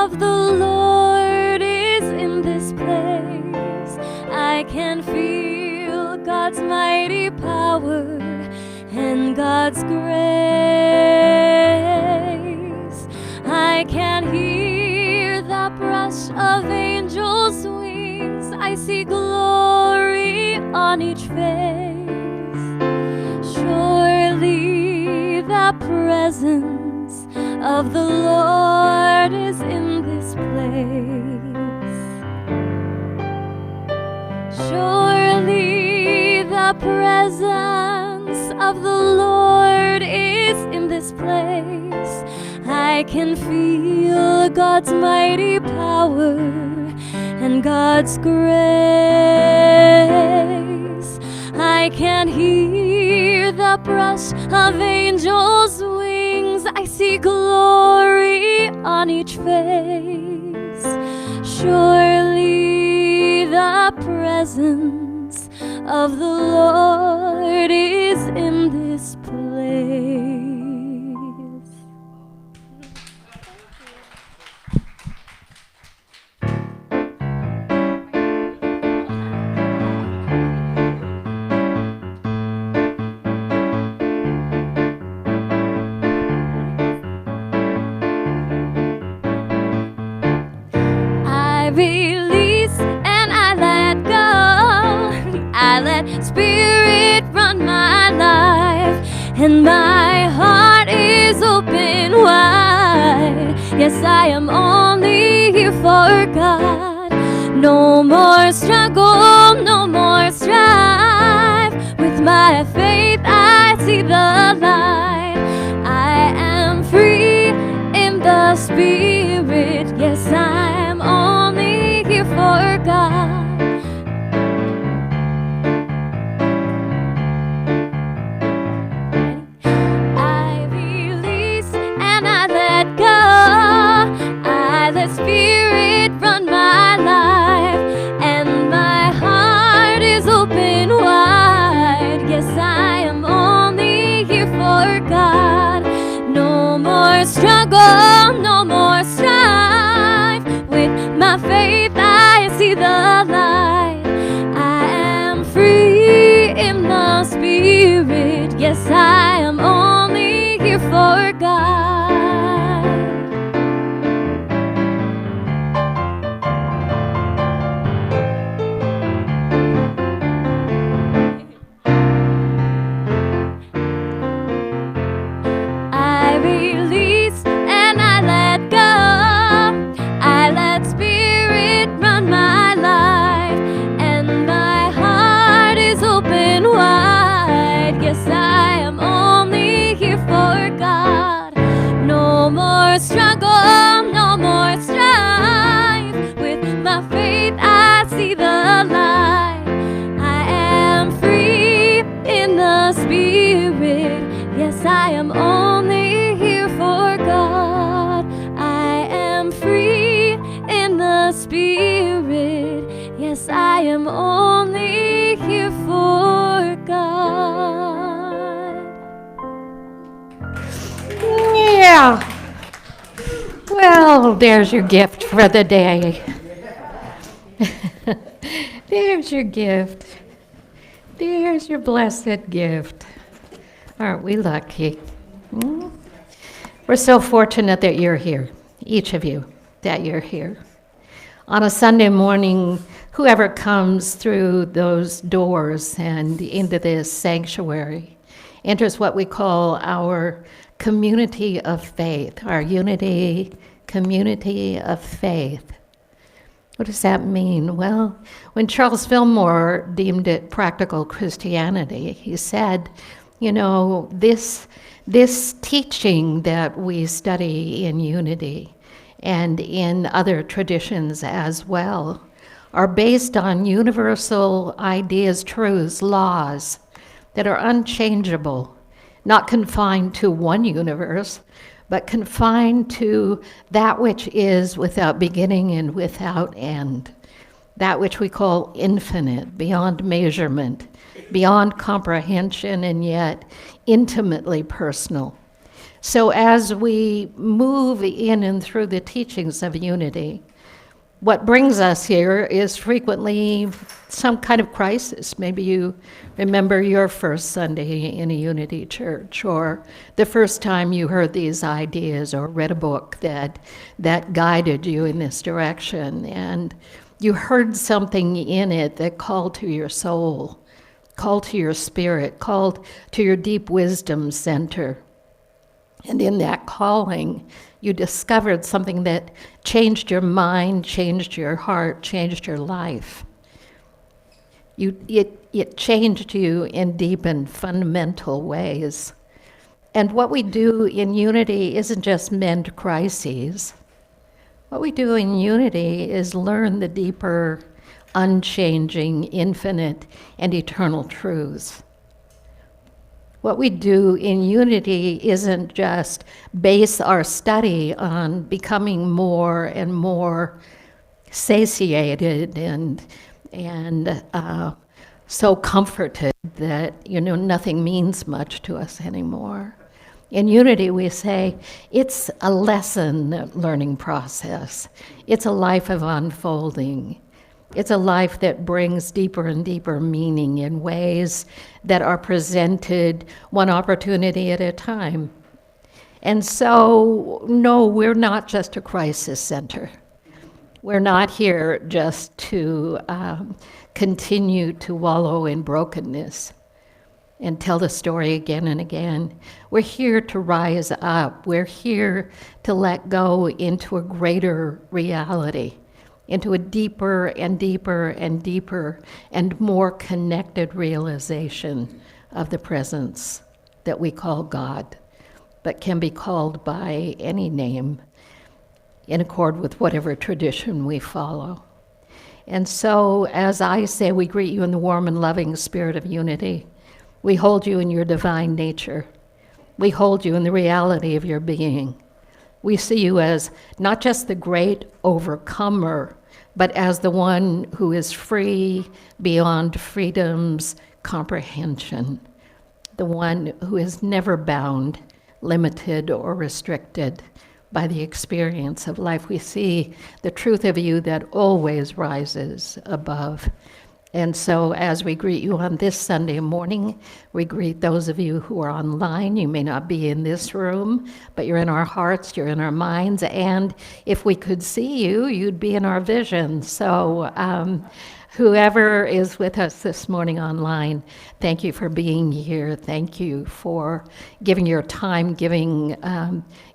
of the Lord is in this place. I can feel God's mighty power and God's grace. I can hear the brush of angels' wings. I see glory on each face. Surely the presence of the Lord is in this place. Surely the presence of the Lord is in this place. I can feel God's mighty power and God's grace. I can hear the brush of angels' wings. I see glory on each face. Surely the presence of the Lord is in this place. Spirit run my life, and my heart is open wide. Yes, I am only here for God. No more struggle, no more strife. With my faith I see the light. I am free in the Spirit. Yes, I am only here for God. Spirit run my life, and my heart is open wide. Yes, I am only here for God. No more struggle, no more strife. With my faith I see the light. I am free in the Spirit. Yes, I am only here for God. Struggle, no more strife. With my faith I see the light. I am free in the Spirit. Yes, I am only here for God. I am free in the Spirit. Yes, I am only here for God. Yeah. Well, there's your gift for the day. There's your gift. There's your blessed gift. Aren't we lucky? We're so fortunate that you're here, each of you, that you're here. On a Sunday morning, whoever comes through those doors and into this sanctuary enters what we call our community of faith, our unity community of faith. What does that mean? Well, when Charles Fillmore deemed it practical Christianity, he said, you know, this teaching that we study in unity and in other traditions as well are based on universal ideas, truths, laws that are unchangeable, not confined to one universe, but confined to that which is without beginning and without end, that which we call infinite, beyond measurement, beyond comprehension, and yet intimately personal. So as we move in and through the teachings of unity, what brings us here is frequently some kind of crisis. Maybe you remember your first Sunday in a Unity church, or the first time you heard these ideas or read a book that guided you in this direction, and you heard something in it that called to your soul, called to your spirit, called to your deep wisdom center. And in that calling, you discovered something that changed your mind, changed your heart, changed your life. It changed you in deep and fundamental ways. And what we do in unity isn't just mend crises. What we do in unity is learn the deeper, unchanging, infinite, and eternal truths. What we do in unity isn't just base our study on becoming more and more satiated and so comforted that nothing means much to us anymore. In unity, we say it's a lesson learning process. It's a life of unfolding. It's a life that brings deeper and deeper meaning in ways that are presented one opportunity at a time. And so, no, we're not just a crisis center. We're not here just to continue to wallow in brokenness and tell the story again and again. We're here to rise up. We're here to let go into a greater reality, into a deeper and deeper and deeper and more connected realization of the presence that we call God, but can be called by any name in accord with whatever tradition we follow. And so, as I say, we greet you in the warm and loving spirit of unity. We hold you in your divine nature. We hold you in the reality of your being. We see you as not just the great overcomer, but as the one who is free beyond freedom's comprehension, the one who is never bound, limited, or restricted by the experience of life. We see the truth of you that always rises above. And so as we greet you on this Sunday morning, we greet those of you who are online. You may not be in this room, but you're in our hearts, you're in our minds, and if we could see you, you'd be in our vision. So whoever is with us this morning online, thank you for being here. Thank you for giving your time, giving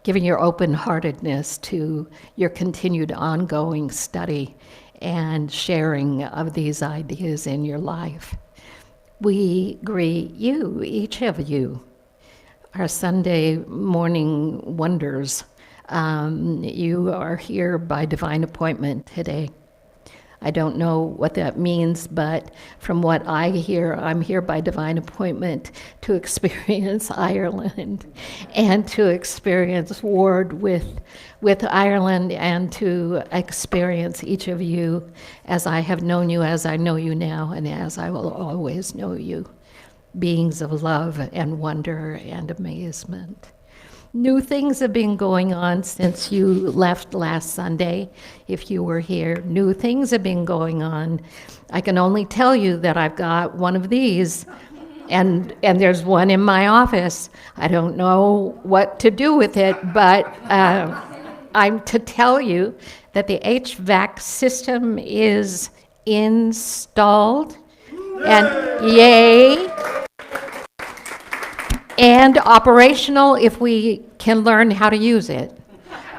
your open-heartedness to your continued ongoing study and sharing of these ideas in your life. We greet you, each of you, our Sunday morning wonders. You are here by divine appointment today. I don't know what that means, but from what I hear, I'm here by divine appointment to experience Ireland and to experience Ward with Ireland and to experience each of you as I have known you, as I know you now, and as I will always know you, beings of love and wonder and amazement. New things have been going on since you left last Sunday, if you were here. New things have been going on. I can only tell you that I've got one of these, and there's one in my office. I don't know what to do with it, but I'm to tell you that the HVAC system is installed, and yay! And operational if we can learn how to use it.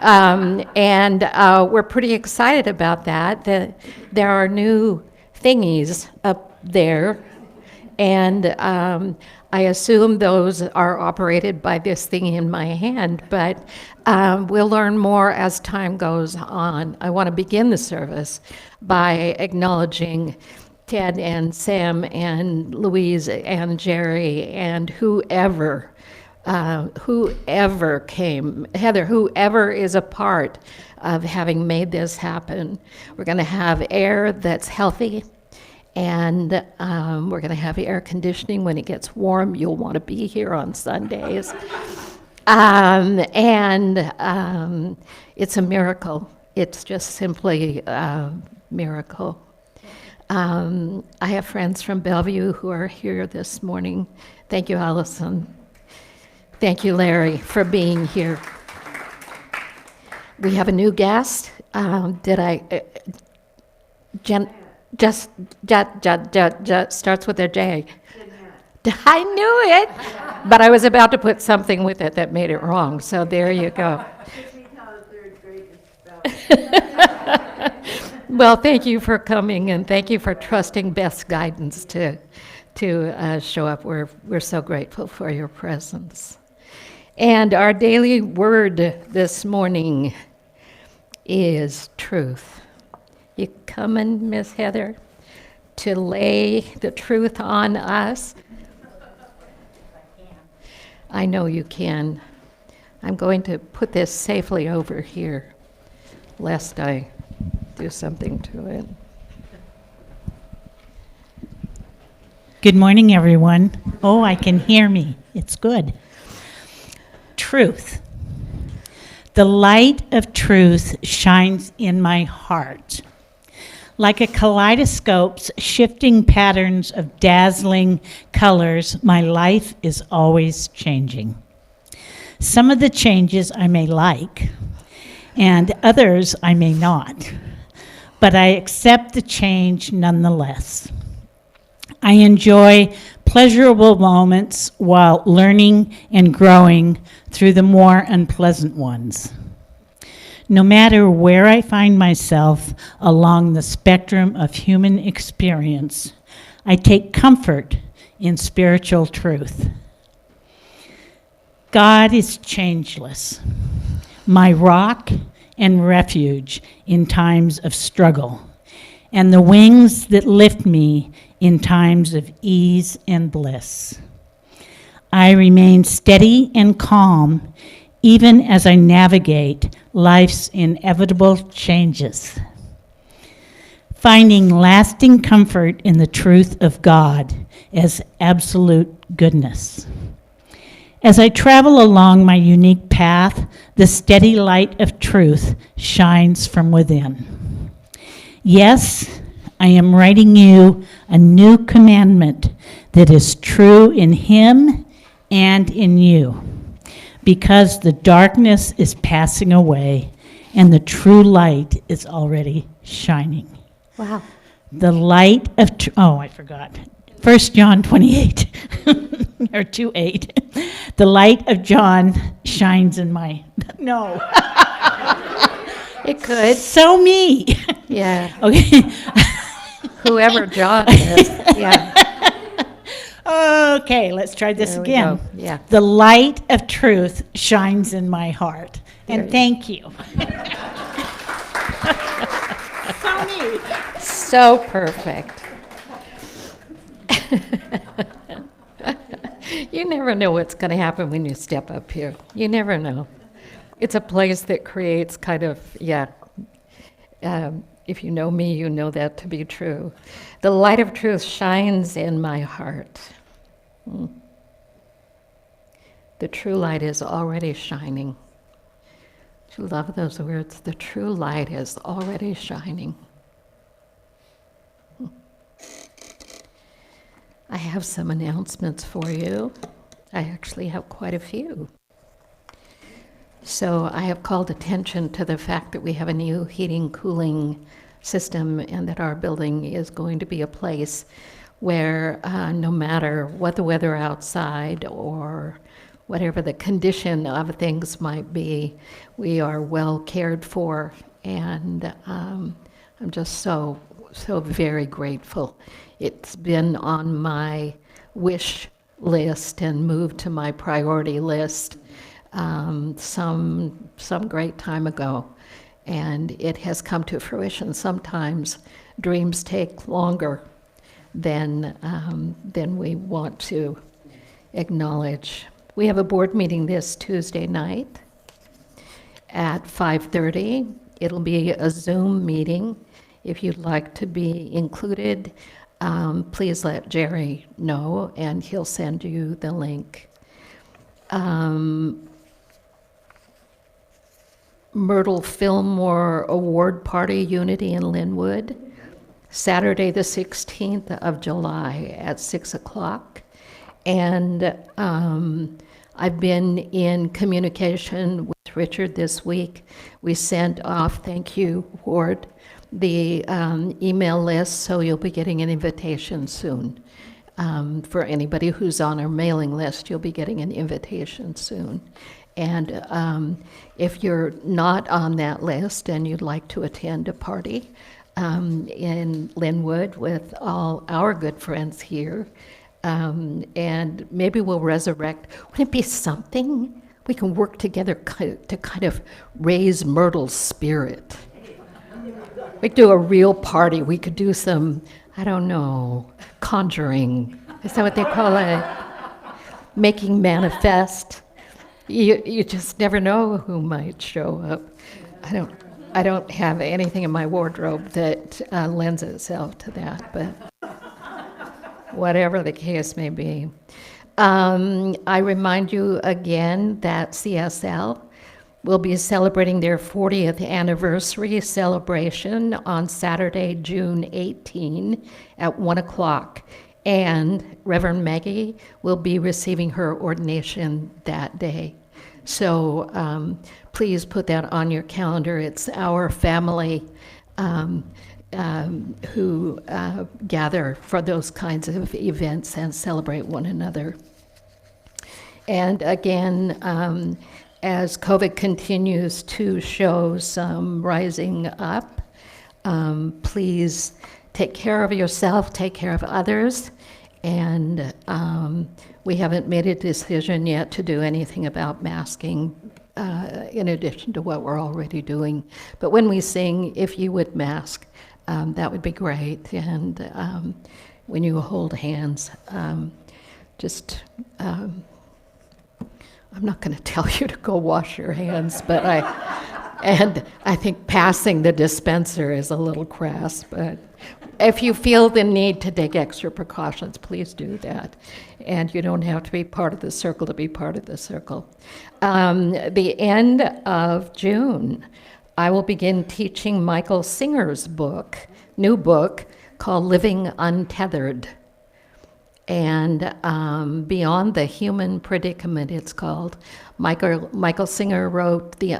We're pretty excited about that. There are new thingies up there, and I assume those are operated by this thing in my hand, but we'll learn more as time goes on. I want to begin the service by acknowledging Ted and Sam and Louise and Jerry and whoever came, Heather, whoever is a part of having made this happen. We're going to have air that's healthy, and we're going to have air conditioning when it gets warm. You'll want to be here on Sundays. And it's a miracle. It's just simply a miracle. I have friends from Bellevue who are here this morning. Thank you, Allison. Thank you, Larry, for being here. We have a new guest. Starts with a J. I knew it, but I was about to put something with it that made it wrong, so there you go. Well, thank you for coming, and thank you for trusting Beth's guidance to show up. We're so grateful for your presence. And our daily word this morning is truth. You coming, Miss Heather, to lay the truth on us? I know you can. I'm going to put this safely over here, lest I do something to it. Good morning, everyone. Oh, I can hear me. It's good. Truth. The light of truth shines in my heart. Like a kaleidoscope's shifting patterns of dazzling colors, my life is always changing. Some of the changes I may like, and others I may not, but I accept the change nonetheless. I enjoy pleasurable moments while learning and growing through the more unpleasant ones. No matter where I find myself along the spectrum of human experience, I take comfort in spiritual truth. God is changeless, my rock and refuge in times of struggle, and the wings that lift me in times of ease and bliss. I remain steady and calm even as I navigate life's inevitable changes, finding lasting comfort in the truth of God as absolute goodness. As I travel along my unique path, the steady light of truth shines from within. Yes, I am writing you a new commandment that is true in Him and in you, because the darkness is passing away and the true light is already shining. Wow. The light of, I forgot. 1 John 28, or 2:8. The light of John shines in my, no. It could. So me. Yeah. Okay. Whoever John is. Yeah. Okay, let's try this There we again. go. Yeah. The light of truth shines in my heart. There And thank you. So me. So perfect. You never know what's going to happen when you step up here. You never know. It's a place that creates kind of, if you know me, you know that to be true. The light of truth shines in my heart. The true light is already shining. Do you love those words? The true light is already shining. I have some announcements for you. I actually have quite a few. So I have called attention to the fact that we have a new heating, cooling system, and that our building is going to be a place where no matter what the weather outside or whatever the condition of things might be, we are well cared for. And I'm just so very grateful. It's been on my wish list and moved to my priority list some great time ago, and it has come to fruition. Sometimes dreams take longer than we want to acknowledge. We have a board meeting this Tuesday night at 5:30. It'll be a Zoom meeting. If you'd like to be included, please let Jerry know, and he'll send you the link. Myrtle Fillmore Award Party Unity in Linwood, Saturday the 16th of July at 6 o'clock. And I've been in communication with Richard this week. We sent off, thank you, Ward, the email list, so you'll be getting an invitation soon. For anybody who's on our mailing list, you'll be getting an invitation soon. And if you're not on that list and you'd like to attend a party in Linwood with all our good friends here, and maybe we'll resurrect, wouldn't it be something? We can work together to kind of raise Myrtle's spirit. We could do a real party. We could do some, I don't know, conjuring. Is that what they call it? Making manifest. You just never know who might show up. I don't have anything in my wardrobe that lends itself to that, but whatever the case may be. I remind you again that CSL will be celebrating their 40th anniversary celebration on Saturday, June 18 at 1 o'clock. And Reverend Maggie will be receiving her ordination that day. So please put that on your calendar. It's our family who gather for those kinds of events and celebrate one another. And again, as COVID continues to show some rising up, please take care of yourself, take care of others, and we haven't made a decision yet to do anything about masking in addition to what we're already doing. But when we sing, if you would mask, that would be great. And when you hold hands, I'm not going to tell you to go wash your hands, but I think passing the dispenser is a little crass, but if you feel the need to take extra precautions, please do that. And you don't have to be part of the circle to be part of the circle. The end of June, I will begin teaching Michael Singer's new book called Living Untethered. And Beyond the Human Predicament, it's called. Michael Singer wrote The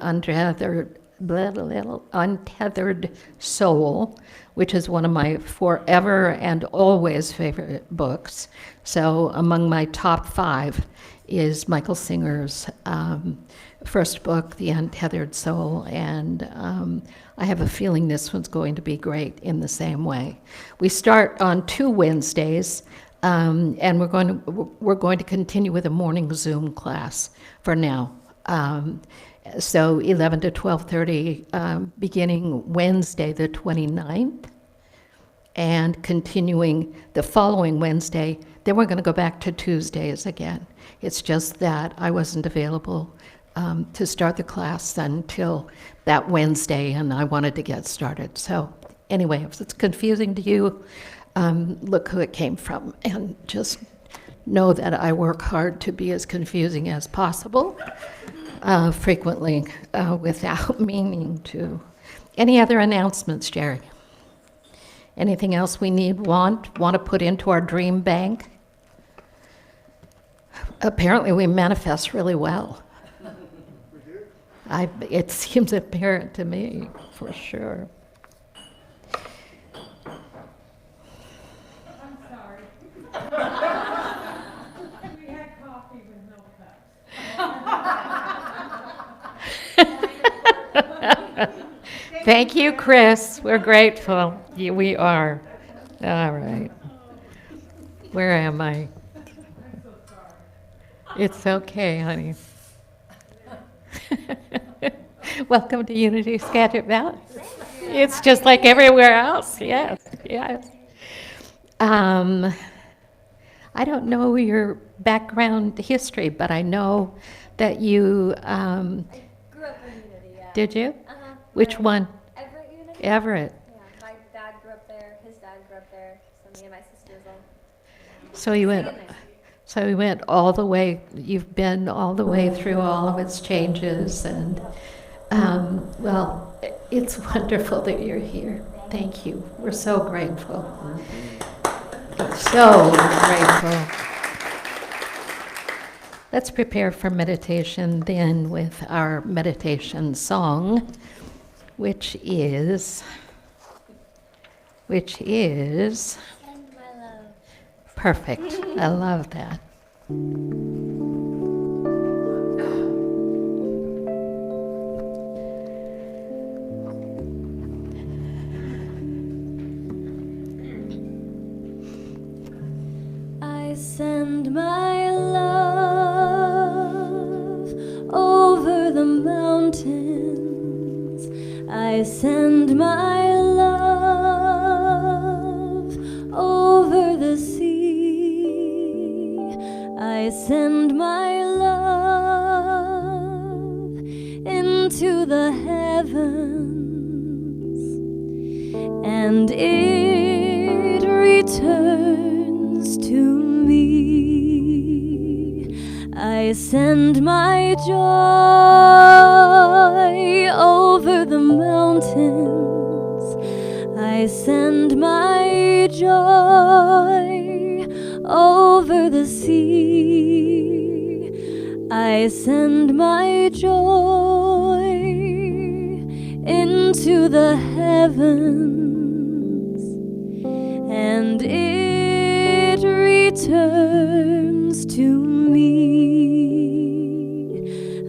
Untethered Soul, which is one of my forever and always favorite books. So among my top 5 is Michael Singer's first book, The Untethered Soul, and I have a feeling this one's going to be great in the same way. We start on 2 Wednesdays, and we're going to continue with a morning Zoom class for now. So 11 to 12:30, beginning Wednesday the 29th, and continuing the following Wednesday. Then we're going to go back to Tuesdays again. It's just that I wasn't available to start the class until that Wednesday, and I wanted to get started. So anyway, if it's confusing to you, look who it came from, and just know that I work hard to be as confusing as possible, frequently without meaning to. Any other announcements, Jerry? Anything else we want to put into our dream bank? Apparently we manifest really well. It seems apparent to me, for sure. I'm sorry. We had coffee with no cups. Thank you, Chris. We're grateful. Yeah, we are. All right. Where am I? I'm so sorry. It's okay, honey. Welcome to Unity Skagit Valley. It's just like everywhere else. Yes, yes. I don't know your background history, but I know that you Grew up in Unity, yeah. did you? Uh-huh. Which one? Everett Unity? Everett. Yeah, my dad grew up there, his dad grew up there, so me and my sisters all. So you went. Stayed in there. So we went all the way. You've been all the way through all of its changes, and Well, it's wonderful that you're here. Thank you. We're so grateful. So grateful. Let's prepare for meditation then with our meditation song, which is perfect. I love that. I send my love over the mountains. I send my love over the sea. I send my love into the heavens, and it returns to me. I send my joy over the mountains. I send my joy over the sea. I send my joy into the heavens, and it returns to me.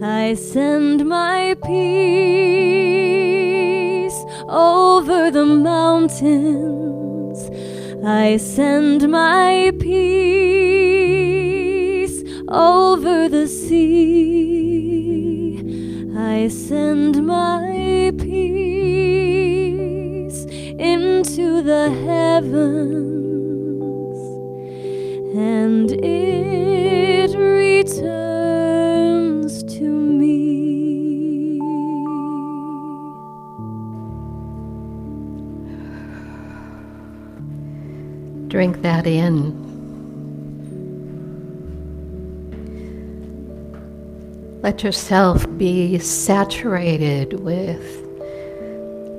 I send my peace over the mountains. I send my peace over the sea. I send my peace into the heavens, and it returns to me. Drink that in. Let yourself be saturated with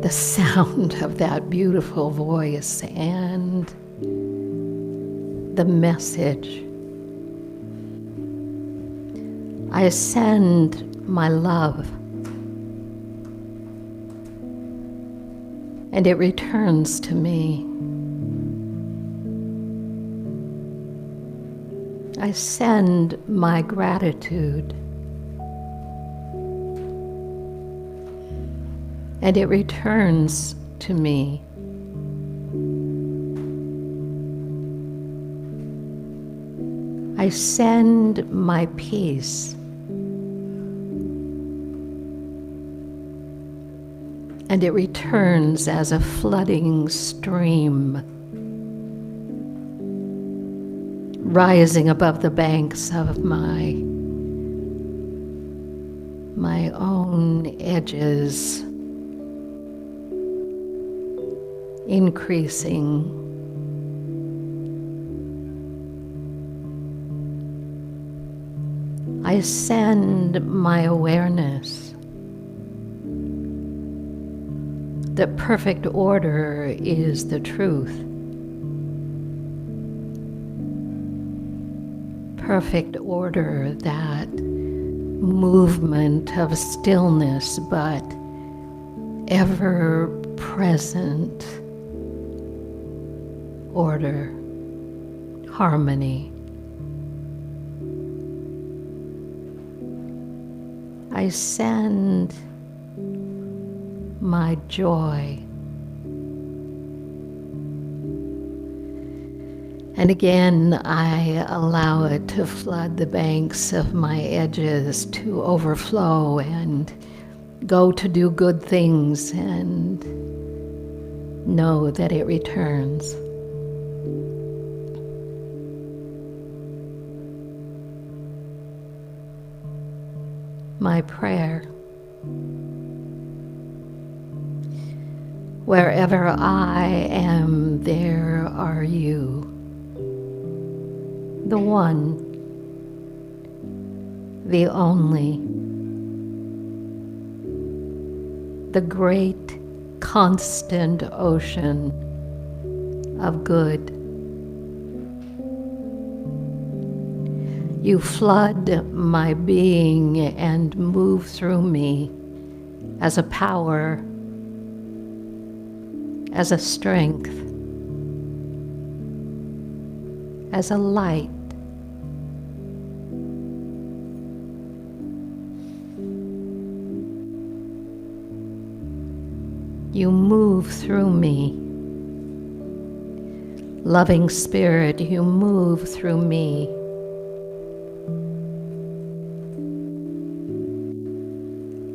the sound of that beautiful voice and the message. I send my love, and it returns to me. I send my gratitude, and it returns to me. I send my peace, and it returns as a flooding stream, rising above the banks of my own edges, increasing. I send my awareness that perfect order is the truth. Perfect order, that movement of stillness but ever present order, harmony. I send my joy. And again, I allow it to flood the banks of my edges, to overflow and go to do good things, and know that it returns. My prayer: wherever I am, there are you, the one, the only, the great constant ocean of good. You flood my being and move through me as a power, as a strength, as a light. You move through me. Loving Spirit, you move through me.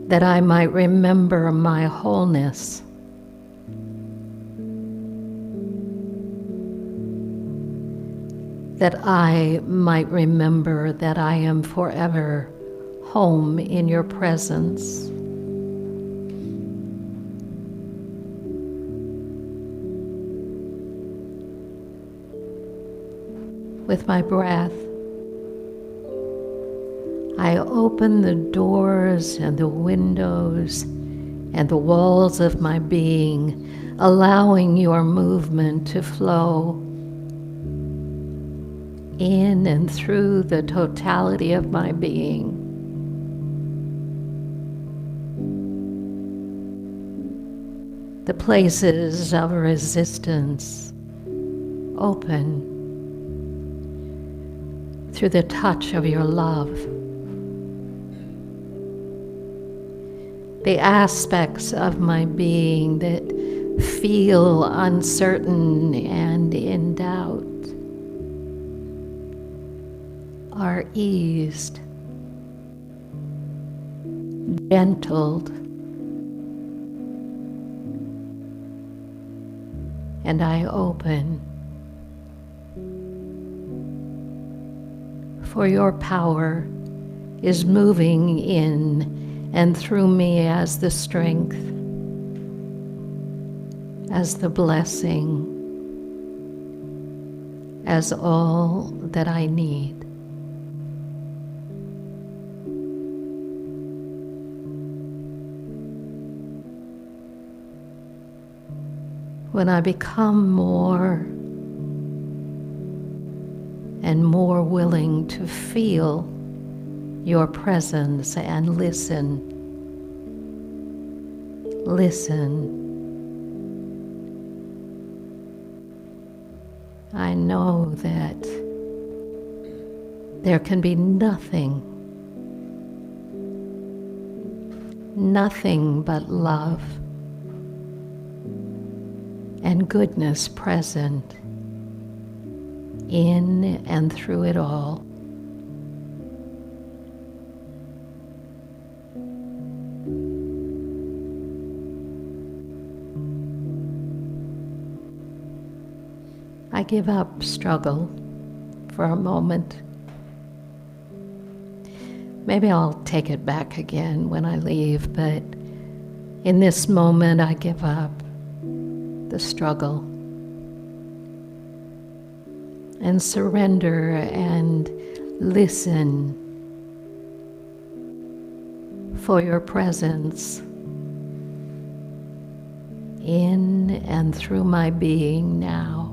That I might remember my wholeness. That I might remember that I am forever home in your presence. With my breath, I open the doors and the windows and the walls of my being, allowing your movement to flow in and through the totality of my being. The places of resistance open through the touch of your love. The aspects of my being that feel uncertain and in doubt are eased, gentled, and I open for your power is moving in and through me as the strength, as the blessing, as all that I need. When I become more and more willing to feel your presence and listen, I know that there can be nothing but love and goodness present in and through it all. I give up struggle for a moment. Maybe I'll take it back again when I leave, but in this moment I give up the struggle and surrender and listen for your presence in and through my being now.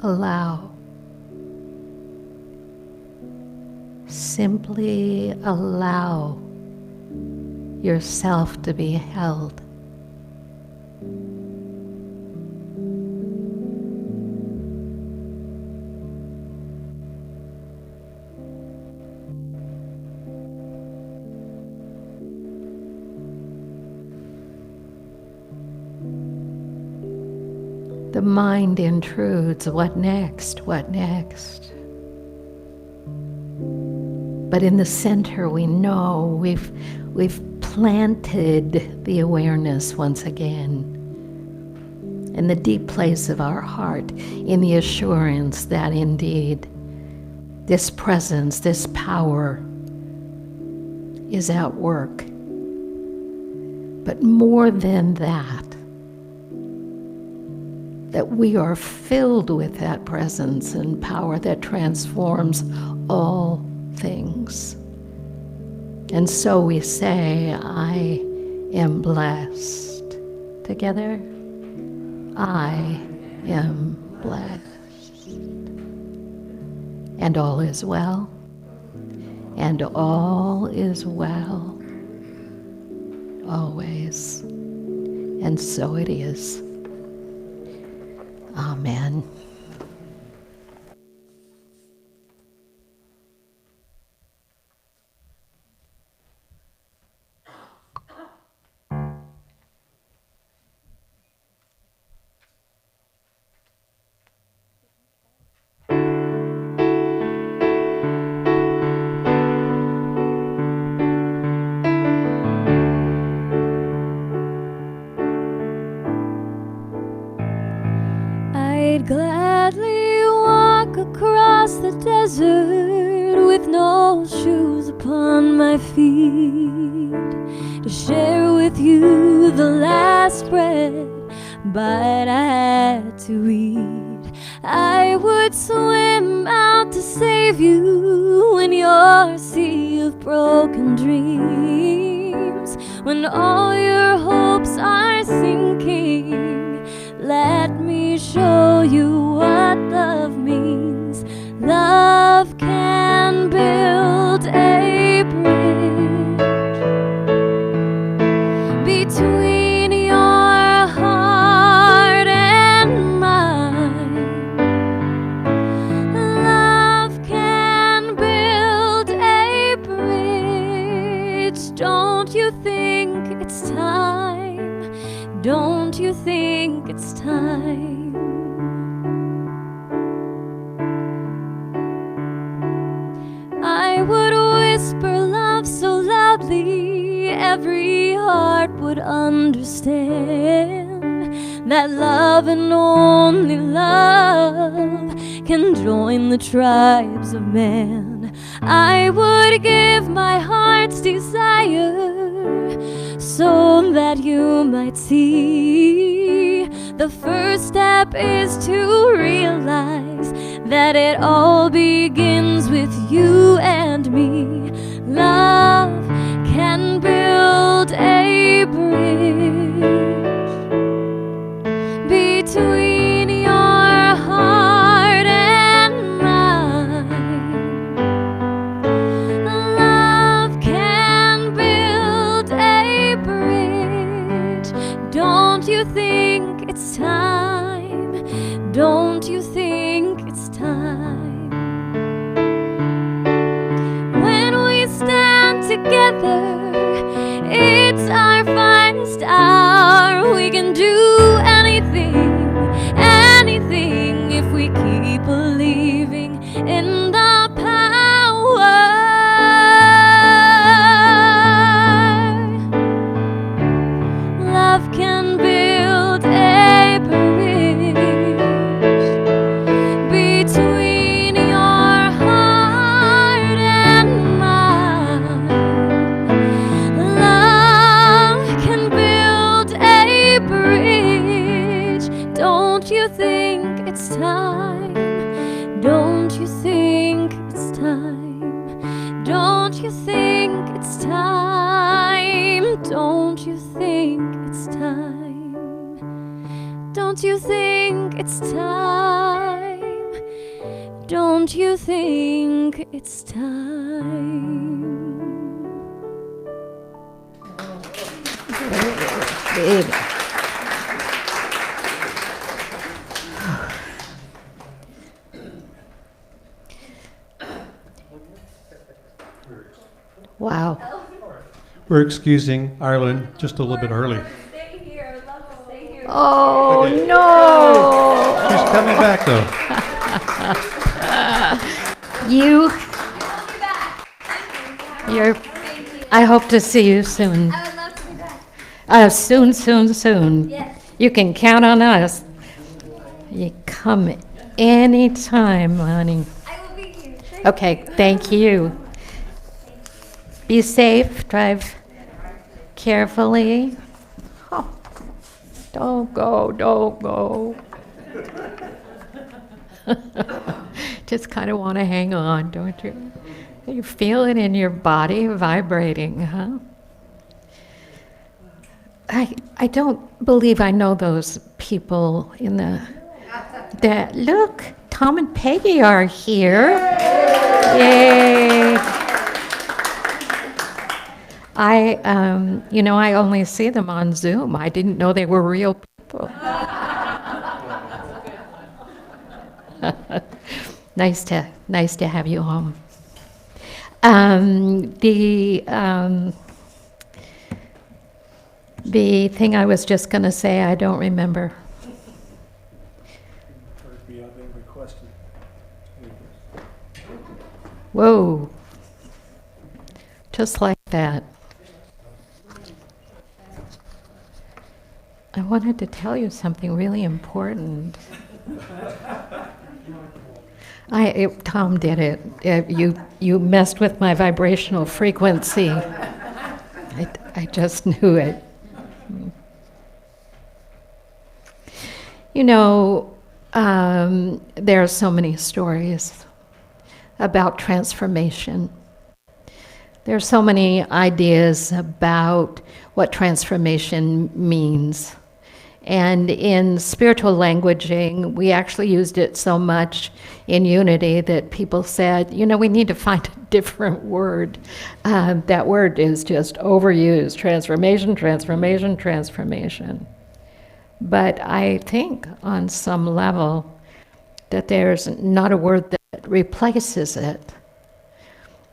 Allow. Simply allow yourself to be held. The mind intrudes, what next, what next? But in the center we know we've planted the awareness once again. in the deep place of our heart, in the assurance that indeed this presence, this power is at work. But more than that we are filled with that presence and power that transforms all things. And so we say, I am blessed. Together, I am blessed. And all is well. And all is well. Always. And so it is. Amen. I'd gladly walk across the desert with no shoes upon my feet to share with you the last bread but I had to eat. I would swim out to save you in your sea of broken dreams. When all your hopes are sinking, let me show you what love means. Love can build a bridge between your heart and mine. Love can build a bridge. Don't you think it's time? Don't you think it's time? I would whisper love so loudly every heart would understand that love and only love can join the tribes of man. I would give my heart's desire so that you might see. The first step is to realize that it all begins with you and me. Love can build a bridge between your heart and mine. Love can build a bridge. Don't you think it's time? Don't you think it's time? When we stand together, it's our finest hour. We can do anything, anything if we keep believing in the power. Love can build a bridge between your heart and mine. Love can build a bridge. Don't you think it's time? Don't you think it's time? Don't you think it's time? Don't you think it's time? Don't you think it's time? Don't you think it's time? Baby. Wow. We're excusing Ireland just a little bit early. Stay here. I would love to stay here. Oh, Okay. no. She's coming back though. I hope to see you soon. I would love to be back. Soon. Yes. You can count on us. You come anytime, honey. I will be here. Okay, thank you. Be safe, drive carefully. Oh, don't go. Just kind of want to hang on, don't you? You feel it in your body vibrating, huh? I don't believe I know those people in that look, Tom and Peggy are here. Yay. I only see them on Zoom. I didn't know they were real people. Nice to have you home. The thing I was just going to say, I don't remember. Whoa. Just like that. I wanted to tell you something really important. Tom did it. You messed with my vibrational frequency. I just knew it. There are so many stories about transformation. There are so many ideas about what transformation means. And in spiritual languaging, we actually used it so much in unity that people said, we need to find a different word. That word is just overused, transformation. But I think on some level that there's not a word that replaces it.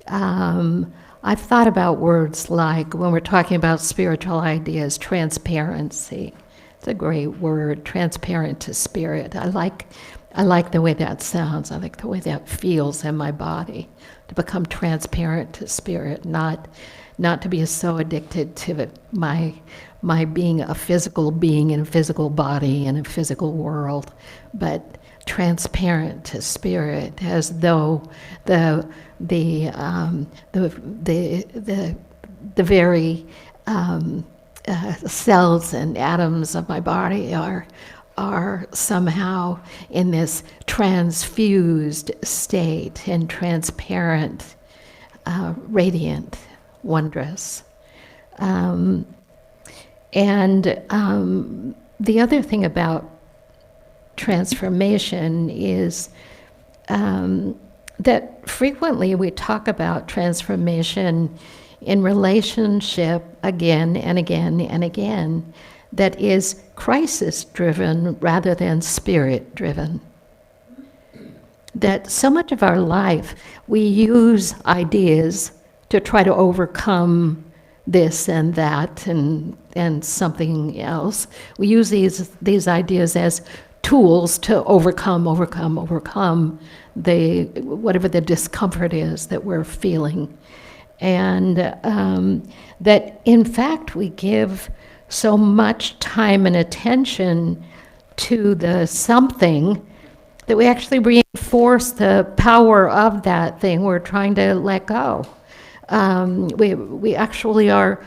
I've thought about words like, when we're talking about spiritual ideas, transparency. It's a great word, transparent to spirit. I like the way that sounds. I like the way that feels in my body, to become transparent to spirit, not to be so addicted to my being a physical being in a physical body in a physical world, but transparent to spirit, as though the very cells and atoms of my body are somehow in this transfused state and transparent, radiant, wondrous. The other thing about transformation is that frequently we talk about transformation in relationship again and again and again that is crisis-driven rather than spirit-driven. That so much of our life we use ideas to try to overcome this and that and something else. We use these ideas as tools to overcome whatever the discomfort is that we're feeling. And that in fact we give so much time and attention to the something that we actually reinforce the power of that thing we're trying to let go. We actually are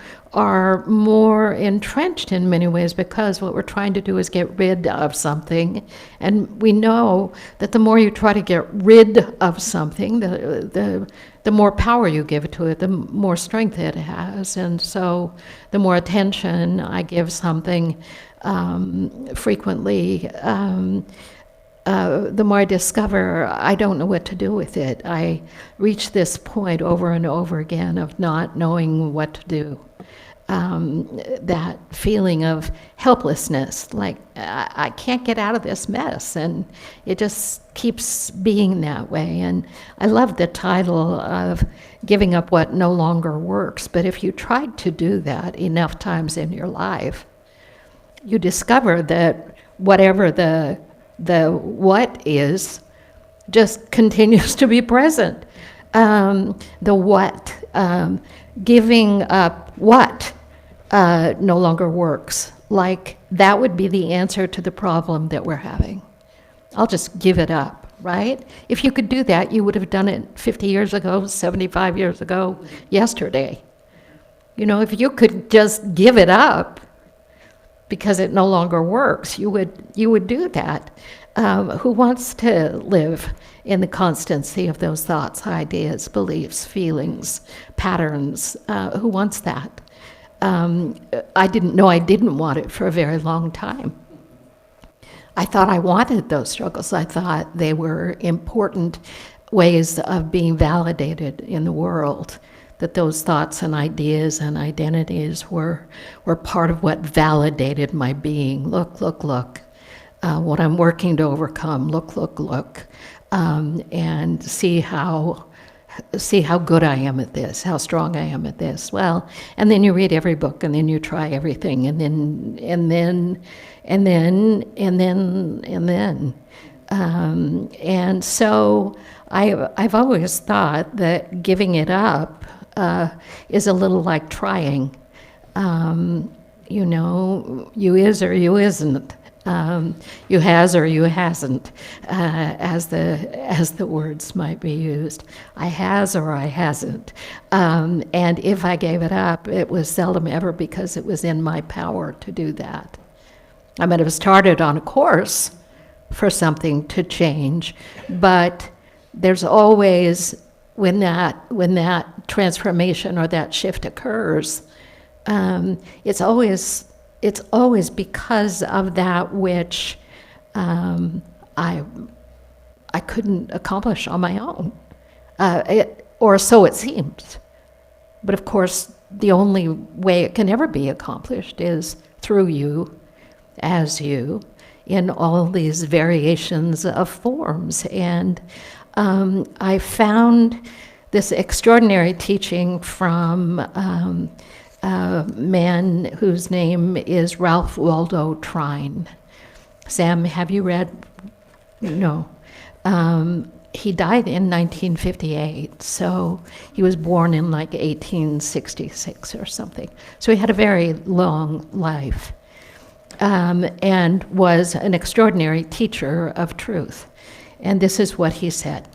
more entrenched in many ways because what we're trying to do is get rid of something. And we know that the more you try to get rid of something, the more power you give to it, the more strength it has. And so the more attention I give something frequently, the more I discover I don't know what to do with it. I reach this point over and over again of not knowing what to do. That feeling of helplessness, like I can't get out of this mess, and it just keeps being that way. And I love the title of Giving Up What No Longer Works, but if you tried to do that enough times in your life, you discover that whatever the what is just continues to be present. The what, giving up what no longer works. Like that would be the answer to the problem that we're having. I'll just give it up, right? If you could do that, you would have done it 50 years ago, 75 years ago, yesterday. You know, if you could just give it up because it no longer works, you would do that. Who wants to live in the constancy of those thoughts, ideas, beliefs, feelings, patterns? Who wants that? I didn't know I didn't want it for a very long time. I thought I wanted those struggles. I thought they were important ways of being validated in the world, that those thoughts and ideas and identities were part of what validated my being. Look, what I'm working to overcome. Look, and see how good I am at this, how strong I am at this. Well, and then you read every book, and then you try everything, and then. And so I've always thought that giving it up is a little like trying. You know, you is or you isn't. You has or you hasn't, as the words might be used. I has or I hasn't. And if I gave it up, it was seldom ever because it was in my power to do that. I might have started on a course for something to change, but there's always, when that transformation or that shift occurs, it's always because of that which I couldn't accomplish on my own, or so it seems. But of course, the only way it can ever be accomplished is through you, as you, in all these variations of forms. And I found this extraordinary teaching from a man whose name is Ralph Waldo Trine. Sam, have you read? No. He died in 1958, so he was born in like 1866 or something. So he had a very long life. And was an extraordinary teacher of truth. And this is what he said.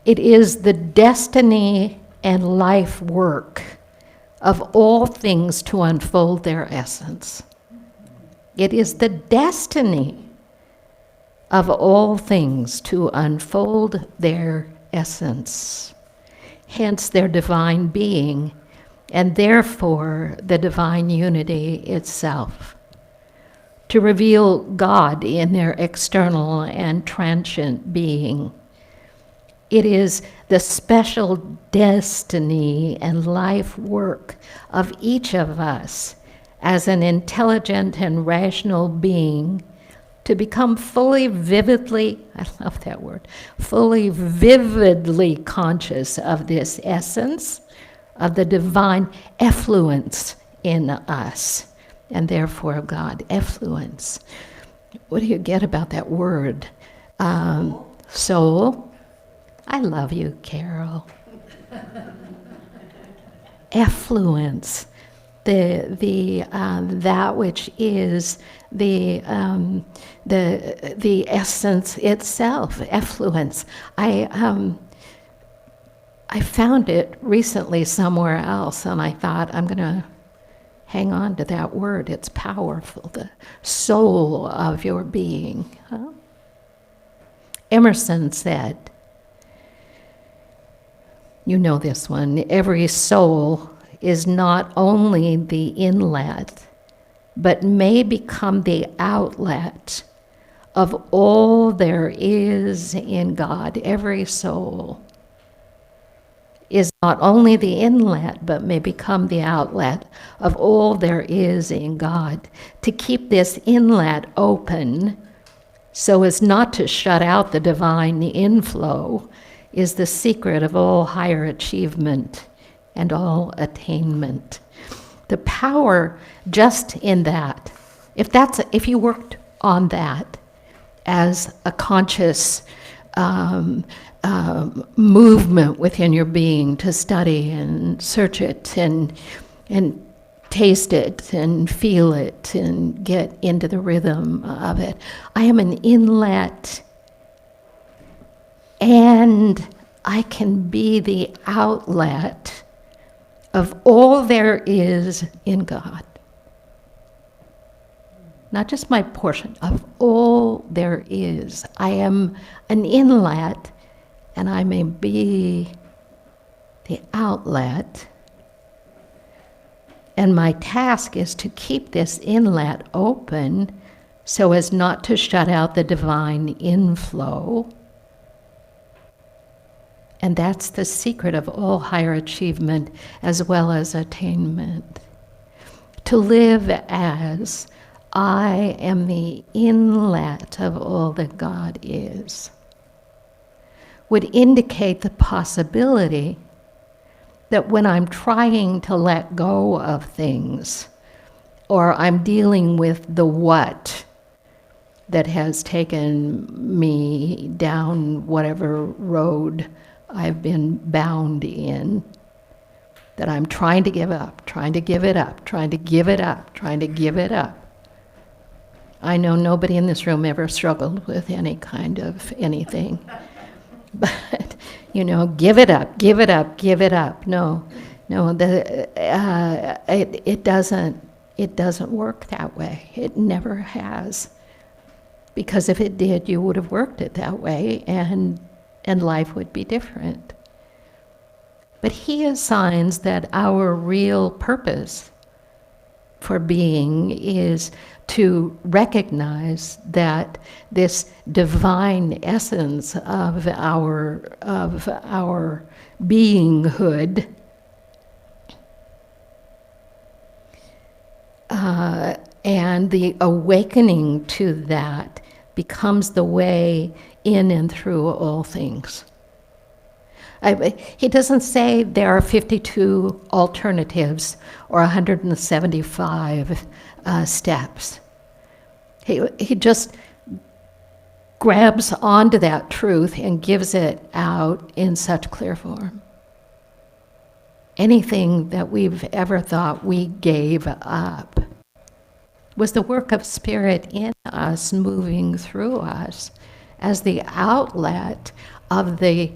It is the destiny and life work of all things to unfold their essence. It is the destiny of all things to unfold their essence, hence their divine being, and therefore the divine unity itself. To reveal God in their external and transient being. It is the special destiny and life work of each of us as an intelligent and rational being to become fully vividly, I love that word, fully vividly conscious of this essence of the divine effluence in us. And therefore of God, effluence. What do you get about that word? Soul. I love you, Carol. Effluence. That which is the essence itself. Effluence. I found it recently somewhere else, and I thought I'm going to hang on to that word. It's powerful. The soul of your being. Huh? Emerson said, you know this one, every soul is not only the inlet, but may become the outlet of all there is in God. Every soul is not only the inlet, but may become the outlet of all there is in God. To keep this inlet open so as not to shut out the divine inflow is the secret of all higher achievement and all attainment. The power just in that, if you worked on that as a conscious movement within your being to study and search it and taste it and feel it and get into the rhythm of it. I am an inlet, and I can be the outlet of all there is in God. Not just my portion, of all there is. I am an inlet, and I may be the outlet. And my task is to keep this inlet open so as not to shut out the divine inflow. And that's the secret of all higher achievement as well as attainment. To live as I am the inlet of all that God is would indicate the possibility that when I'm trying to let go of things, or I'm dealing with the what that has taken me down whatever road I've been bound in, that I'm trying to give up, trying to give it up, trying to give it up, trying to give it up. I know nobody in this room ever struggled with any kind of anything. But, give it up, give it up, give it up. No, it doesn't work that way. It never has. Because if it did, you would have worked it that way, and life would be different. But he assigns that our real purpose for being is to recognize that this divine essence of our beinghood and the awakening to that becomes the way in and through all things. He doesn't say there are 52 alternatives or 175 steps. He just grabs onto that truth and gives it out in such clear form. Anything that we've ever thought we gave up was the work of Spirit in us, moving through us as the outlet of the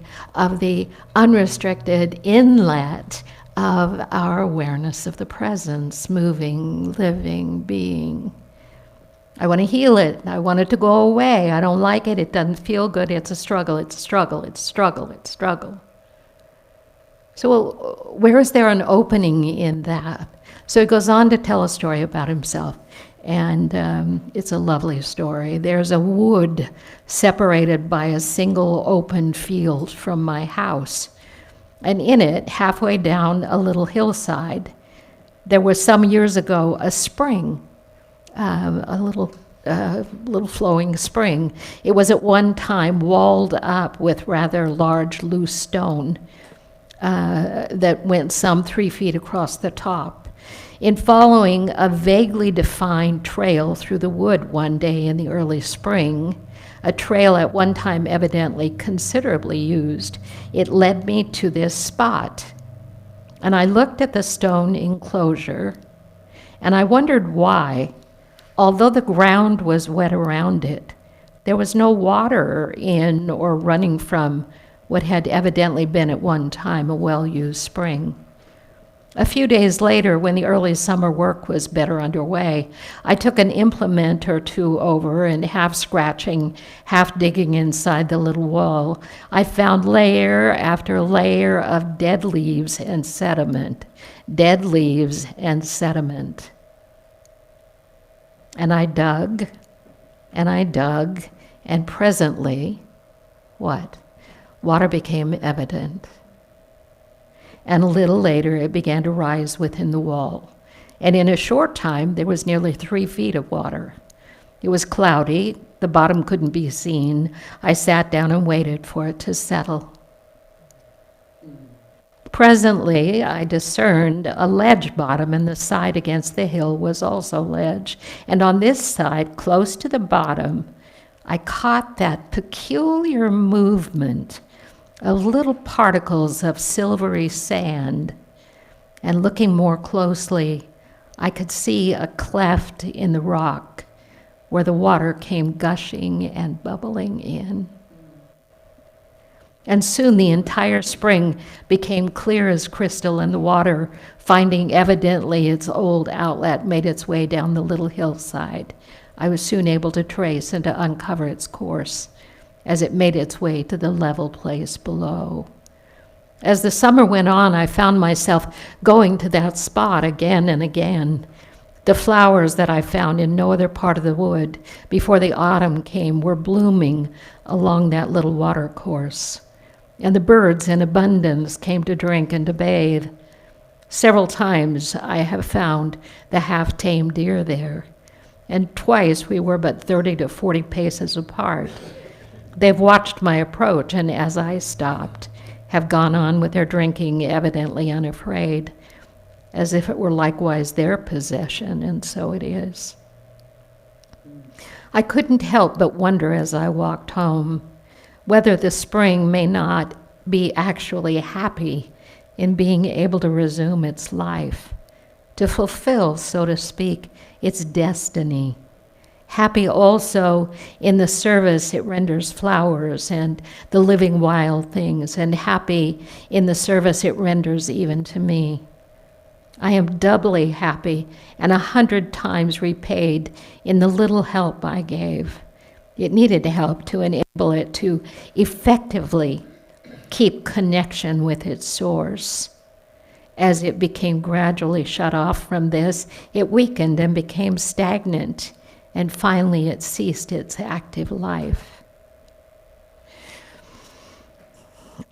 unrestricted inlet of our awareness of the presence, moving, living, being. I want to heal it. I want it to go away. I don't like it. It doesn't feel good. It's a struggle. It's a struggle. It's a struggle. It's a struggle. So where is there an opening in that? So he goes on to tell a story about himself. And it's a lovely story. There's a wood separated by a single open field from my house. And in it, halfway down a little hillside, there was some years ago a spring, a little flowing spring. It was at one time walled up with rather large loose stone that went some 3 feet across the top. In following a vaguely defined trail through the wood one day in the early spring, a trail at one time evidently considerably used, it led me to this spot. And I looked at the stone enclosure, and I wondered why, although the ground was wet around it, there was no water in or running from what had evidently been at one time a well-used spring. A few days later, when the early summer work was better underway, I took an implement or two over and half scratching, half digging inside the little wall, I found layer after layer of dead leaves and sediment, dead leaves and sediment. And I dug, and presently, what? Water became evident. And a little later, it began to rise within the wall. And in a short time, there was nearly 3 feet of water. It was cloudy. The bottom couldn't be seen. I sat down and waited for it to settle. Presently, I discerned a ledge bottom, and the side against the hill was also ledge. And on this side, close to the bottom, I caught that peculiar movement of little particles of silvery sand, and looking more closely, I could see a cleft in the rock where the water came gushing and bubbling in. And soon the entire spring became clear as crystal, and the water, finding evidently its old outlet, made its way down the little hillside. I was soon able to trace and to uncover its course as it made its way to the level place below. As the summer went on, I found myself going to that spot again and again. The flowers that I found in no other part of the wood before the autumn came were blooming along that little water course. And the birds in abundance came to drink and to bathe. Several times I have found the half-tamed deer there, and twice we were but 30 to 40 paces apart. They've watched my approach, and as I stopped, have gone on with their drinking, evidently unafraid, as if it were likewise their possession, and so it is. I couldn't help but wonder as I walked home whether the spring may not be actually happy in being able to resume its life, to fulfill, so to speak, its destiny. Happy also in the service it renders flowers and the living wild things, and happy in the service it renders even to me. I am doubly happy and 100 times repaid in the little help I gave. It needed help to enable it to effectively keep connection with its source. As it became gradually shut off from this, it weakened and became stagnant, and finally it ceased its active life.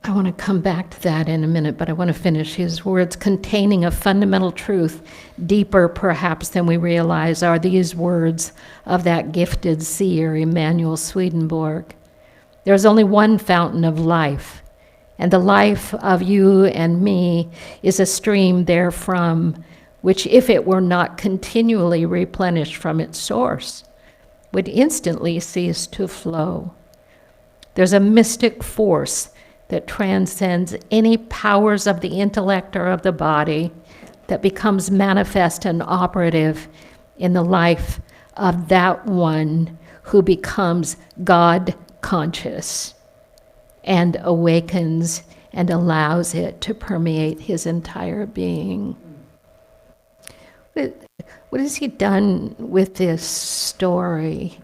I want to come back to that in a minute, but I want to finish his words. Containing a fundamental truth, deeper perhaps than we realize, are these words of that gifted seer, Emanuel Swedenborg. There's only one fountain of life, and the life of you and me is a stream therefrom, which, if it were not continually replenished from its source, would instantly cease to flow. There's a mystic force that transcends any powers of the intellect or of the body, that becomes manifest and operative in the life of that one who becomes God conscious and awakens and allows it to permeate his entire being. What has he done with this story?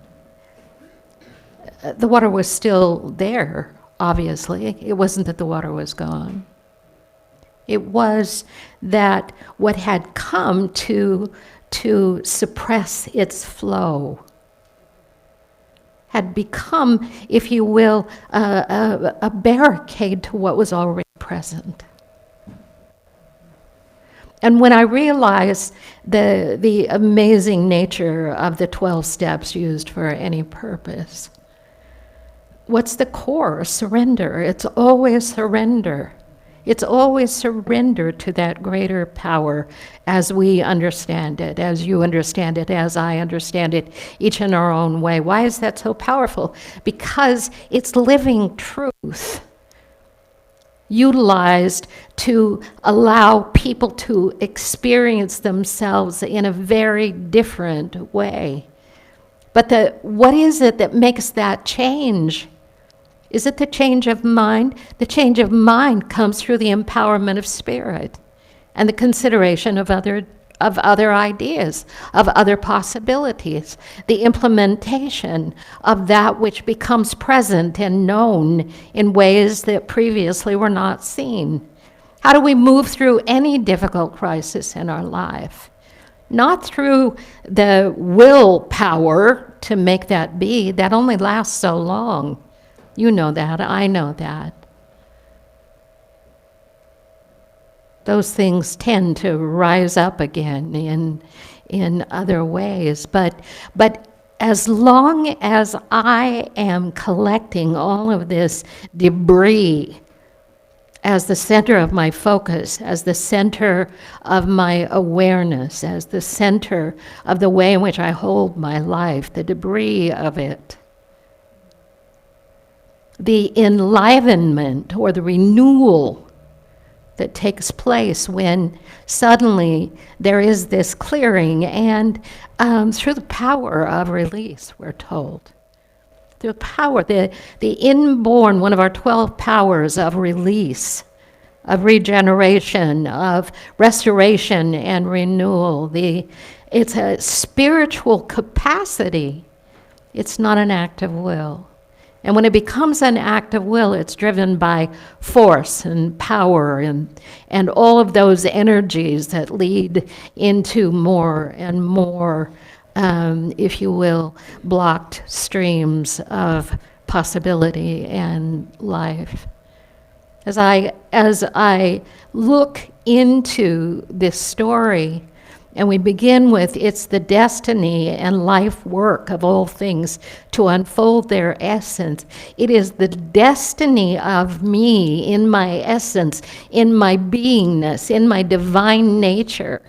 The water was still there. Obviously, it wasn't that the water was gone. It was that what had come to suppress its flow had become, if you will, a barricade to what was already present. And when I realized the amazing nature of the 12 steps used for any purpose, what's the core? Surrender. It's always surrender. It's always surrender to that greater power as we understand it, as you understand it, as I understand it, each in our own way. Why is that so powerful? Because it's living truth, utilized to allow people to experience themselves in a very different way. But what is it that makes that change? Is it the change of mind? The change of mind comes through the empowerment of spirit and the consideration of other ideas, of other possibilities, the implementation of that which becomes present and known in ways that previously were not seen. How do we move through any difficult crisis in our life? Not through the willpower to make that be. That only lasts so long. You know that, I know that. Those things tend to rise up again in other ways. But as long as I am collecting all of this debris as the center of my focus, as the center of my awareness, as the center of the way in which I hold my life, the debris of it, the enlivenment or the renewal that takes place when suddenly there is this clearing, and through the power of release, we're told. Through power, the inborn, one of our 12 powers of release, of regeneration, of restoration and renewal. It's a spiritual capacity. It's not an act of will. And when it becomes an act of will, it's driven by force and power and all of those energies that lead into more and more, if you will, blocked streams of possibility and life. As I look into this story, and we begin with, it's the destiny and life work of all things to unfold their essence. It is the destiny of me in my essence, in my beingness, in my divine nature,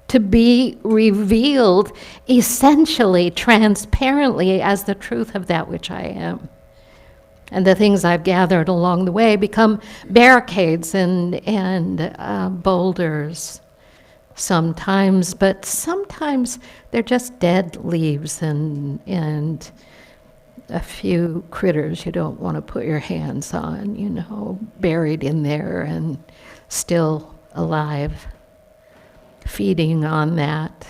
to be revealed essentially, transparently as the truth of that which I am. And the things I've gathered along the way become barricades and boulders sometimes, but sometimes they're just dead leaves and a few critters you don't want to put your hands on, buried in there and still alive, feeding on that.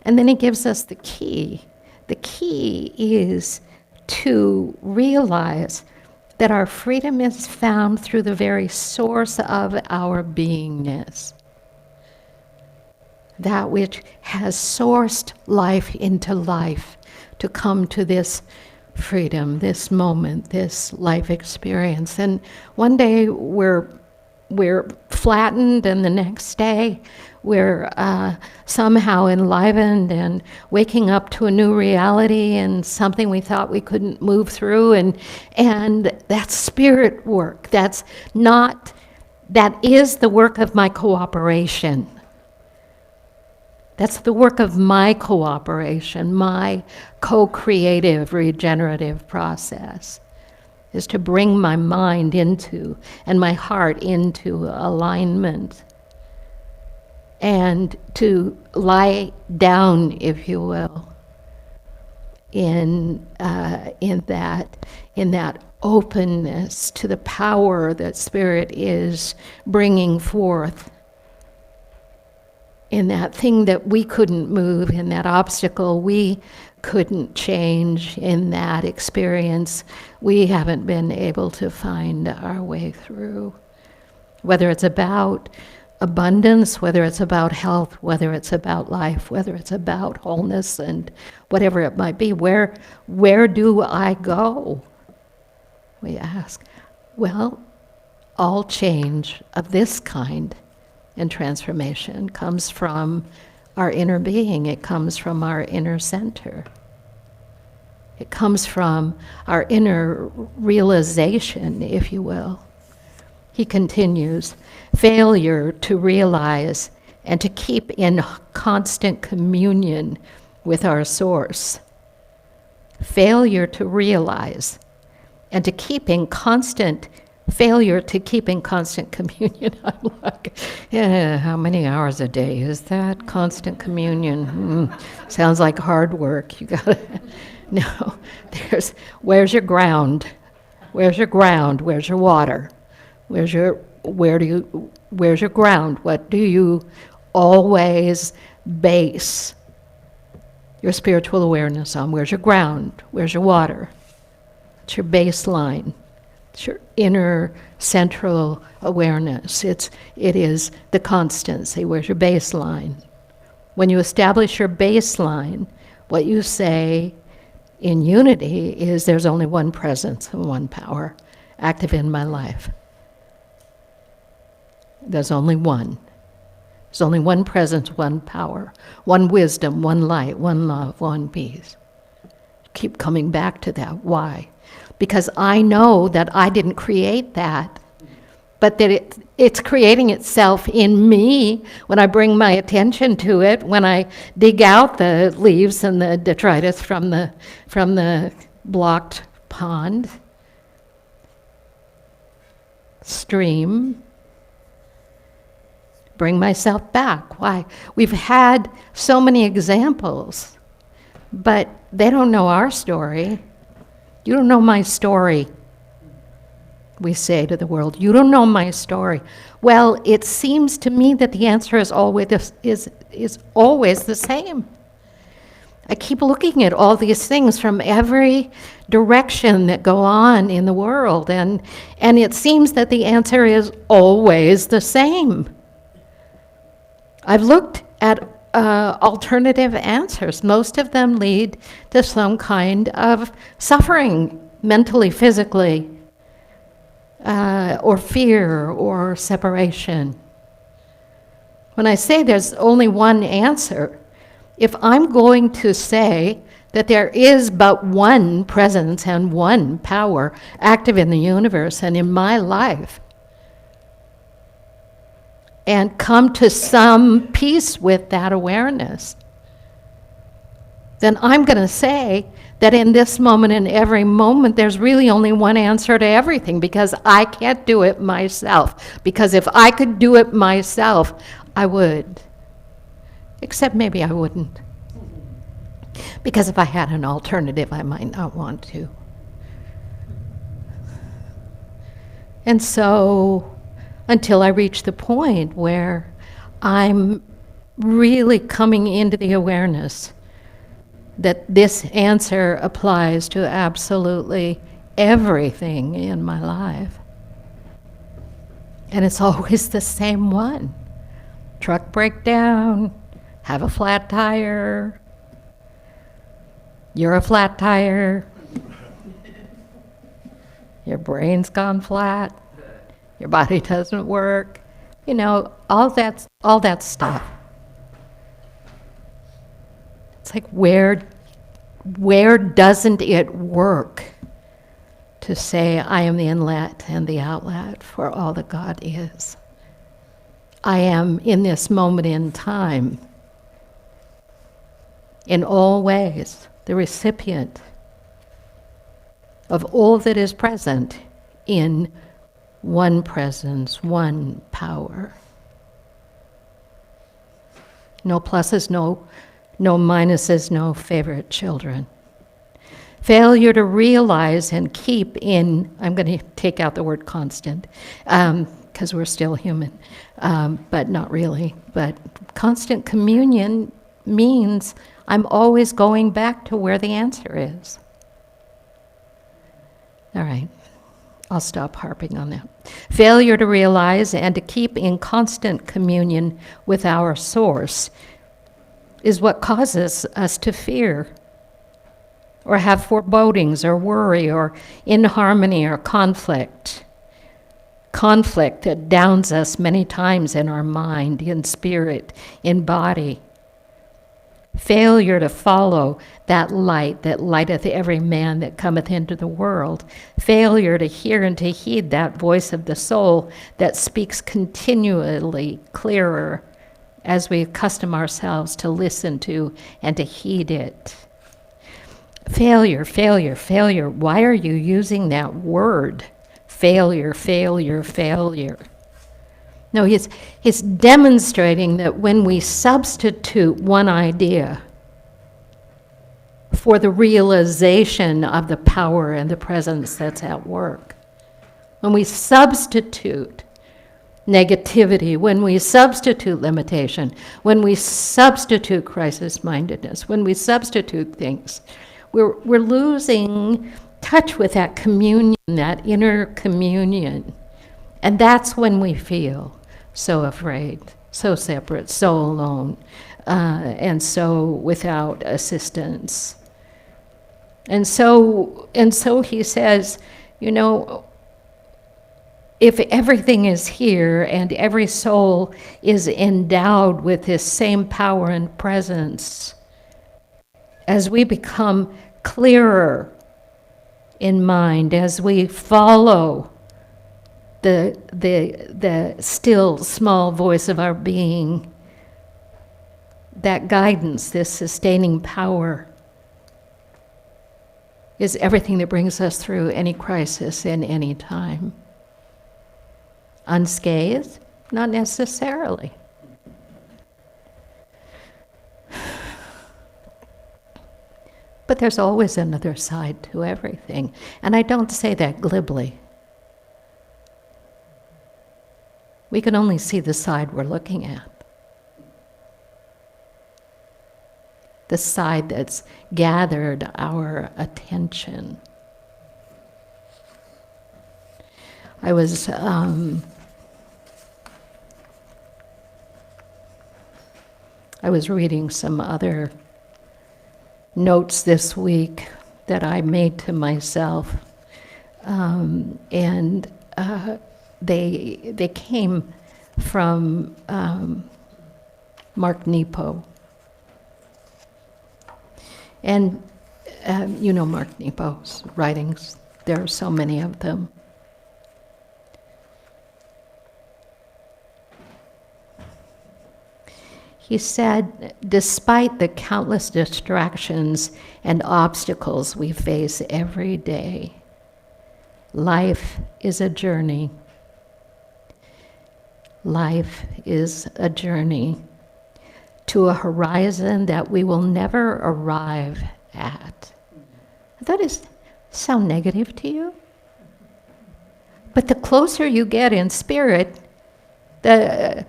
And then he gives us the key. The key is to realize that our freedom is found through the very source of our beingness. That which has sourced life into life to come to this freedom, this moment, this life experience. And one day we're flattened, and the next day we're somehow enlivened and waking up to a new reality and something we thought we couldn't move through, and that's spirit work. That is the work of my cooperation. That's the work of my cooperation, my co-creative, regenerative process, is to bring my mind into and my heart into alignment and to lie down, if you will, in that openness to the power that Spirit is bringing forth, in that thing that we couldn't move, in that obstacle we couldn't change, in that experience we haven't been able to find our way through. Whether it's about abundance, whether it's about health, whether it's about life, whether it's about wholeness, and whatever it might be, where do I go? We ask. Well, all change of this kind and transformation comes from our inner being. It comes from our inner center. It comes from our inner realization, if you will. He continues, failure to realize and to keep in constant communion with our source. Failure to realize and to keep in constant communion. I'm like, yeah, how many hours a day is that? Constant communion. Sounds like hard work. You gotta, no, where's your ground? Where's your ground? Where's your water? Where's your ground? What do you always base your spiritual awareness on? Where's your ground? Where's your water? It's your baseline. It's your inner central awareness. It is the constancy. Where's your baseline? When you establish your baseline, what you say in unity is there's only one presence and one power active in my life. There's only one. There's only one presence, one power, one wisdom, one light, one love, one peace. Keep coming back to that. Why? Because I know that I didn't create that, but that it's creating itself in me when I bring my attention to it, when I dig out the leaves and the detritus from the blocked pond, stream, bring myself back. Why? We've had so many examples, but they don't know our story. You don't know my story, we say to the world. You don't know my story. Well, it seems to me that the answer is always the same. I keep looking at all these things from every direction that go on in the world, and it seems that the answer is always the same. I've looked at alternative answers. Most of them lead to some kind of suffering, mentally, physically, or fear, or separation. When I say there's only one answer, if I'm going to say that there is but one presence and one power active in the universe and in my life, and come to some peace with that awareness, then I'm going to say that in this moment and every moment, there's really only one answer to everything, because I can't do it myself. Because if I could do it myself, I would. Except maybe I wouldn't. Because if I had an alternative, I might not want to. And so, until I reach the point where I'm really coming into the awareness that this answer applies to absolutely everything in my life. And it's always the same one. Truck breakdown, have a flat tire, you're a flat tire, your brain's gone flat, your body doesn't work, all that stuff. It's like, where doesn't it work to say I am the inlet and the outlet for all that God is? I am, in this moment in time, in all ways, the recipient of all that is present in one presence, one power. No pluses, no minuses, no favorite children. Failure to realize and keep in, I'm going to take out the word constant, because we're still human, but not really. But constant communion means I'm always going back to where the answer is. All right, I'll stop harping on that. Failure to realize and to keep in constant communion with our source is what causes us to fear, or have forebodings, or worry, or inharmony, or conflict. Conflict that downs us many times in our mind, in spirit, in body. Failure to follow that light that lighteth every man that cometh into the world. Failure to hear and to heed that voice of the soul that speaks continually clearer as we accustom ourselves to listen to and to heed it. Failure, failure, failure. Why are you using that word? Failure, failure, failure. No, he's demonstrating that when we substitute one idea for the realization of the power and the presence that's at work, when we substitute negativity, when we substitute limitation, when we substitute crisis-mindedness, when we substitute things, we're losing touch with that communion, that inner communion. And that's when we feel so afraid, so separate, so alone, and so without assistance. And so he says, if everything is here and every soul is endowed with this same power and presence, as we become clearer in mind, as we follow the still small voice of our being, that guidance, this sustaining power, is everything that brings us through any crisis in any time. Unscathed? Not necessarily. But there's always another side to everything. And I don't say that glibly. We can only see the side we're looking at. The side that's gathered our attention. I was reading some other notes this week that I made to myself, and they came from Mark Nepo. And you know Mark Nepo's writings. There are so many of them. He said, despite the countless distractions and obstacles we face every day, life is a journey. Life is a journey to a horizon that we will never arrive at. That is sound negative to you? But the closer you get in spirit, the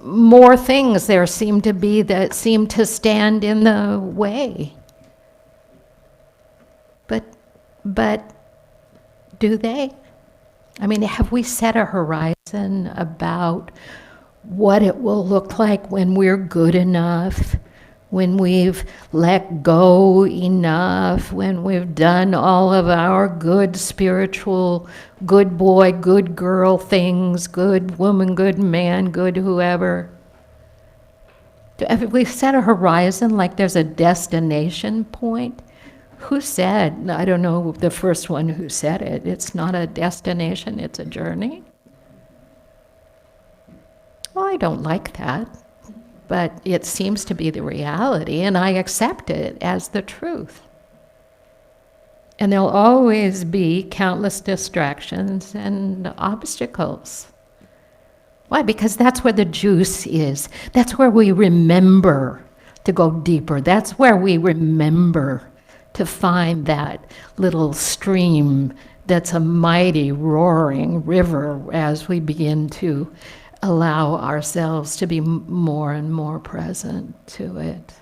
more things there seem to be that seem to stand in the way. But do they? I mean, have we set a horizon about what it will look like when we're good enough, when we've let go enough, when we've done all of our good spiritual, good boy, good girl things, good woman, good man, good whoever? Have we set a horizon like there's a destination point? Who said, I don't know the first one who said it, it's not a destination, it's a journey? Well, I don't like that, but it seems to be the reality, and I accept it as the truth. And there'll always be countless distractions and obstacles. Why? Because that's where the juice is. That's where we remember to go deeper. That's where we remember to find that little stream that's a mighty roaring river as we begin to allow ourselves to be more and more present to it.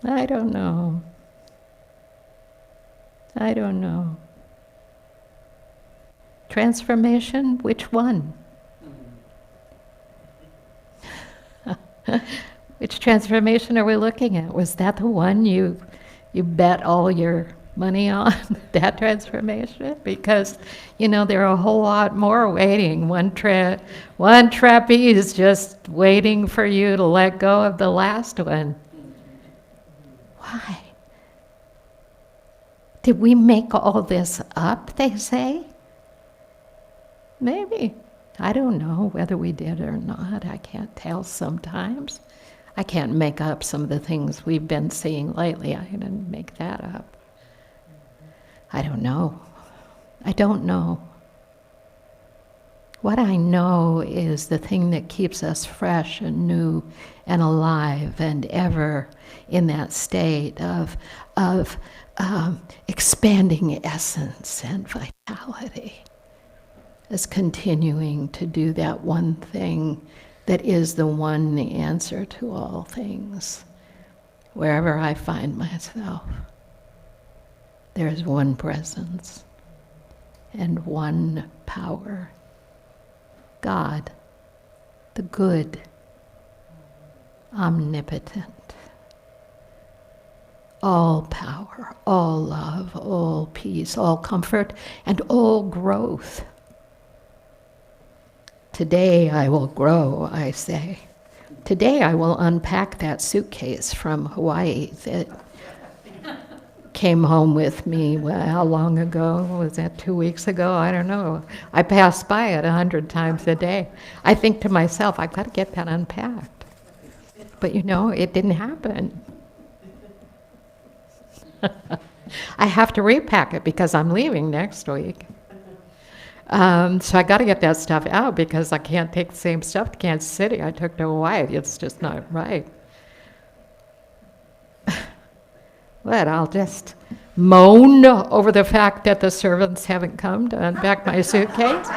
I don't know. I don't know. Transformation? Which one? Which transformation are we looking at? Was that the one you bet all your money on, that transformation? Because, you know, there are a whole lot more waiting. One trapeze just waiting for you to let go of the last one. Why? Did we make all this up, they say? Maybe. I don't know whether we did or not. I can't tell sometimes. I can't make up some of the things we've been seeing lately. I didn't make that up. I don't know. I don't know. What I know is the thing that keeps us fresh and new and alive and ever in that state of expanding essence and vitality is continuing to do that one thing that is the one answer to all things. Wherever I find myself, there is one presence and one power. God, the good, omnipotent, all power, all love, all peace, all comfort, and all growth. Today I will grow, I say. Today I will unpack that suitcase from Hawaii that came home with me, well, how long ago? Was that 2 weeks ago? I don't know. I pass by it 100 times a day. I think to myself, I've got to get that unpacked. But you know, it didn't happen. I have to repack it because I'm leaving next week. So I got to get that stuff out because I can't take the same stuff to Kansas City I took to Hawaii. It's just not right. But I'll just moan over the fact that the servants haven't come to unpack my suitcase.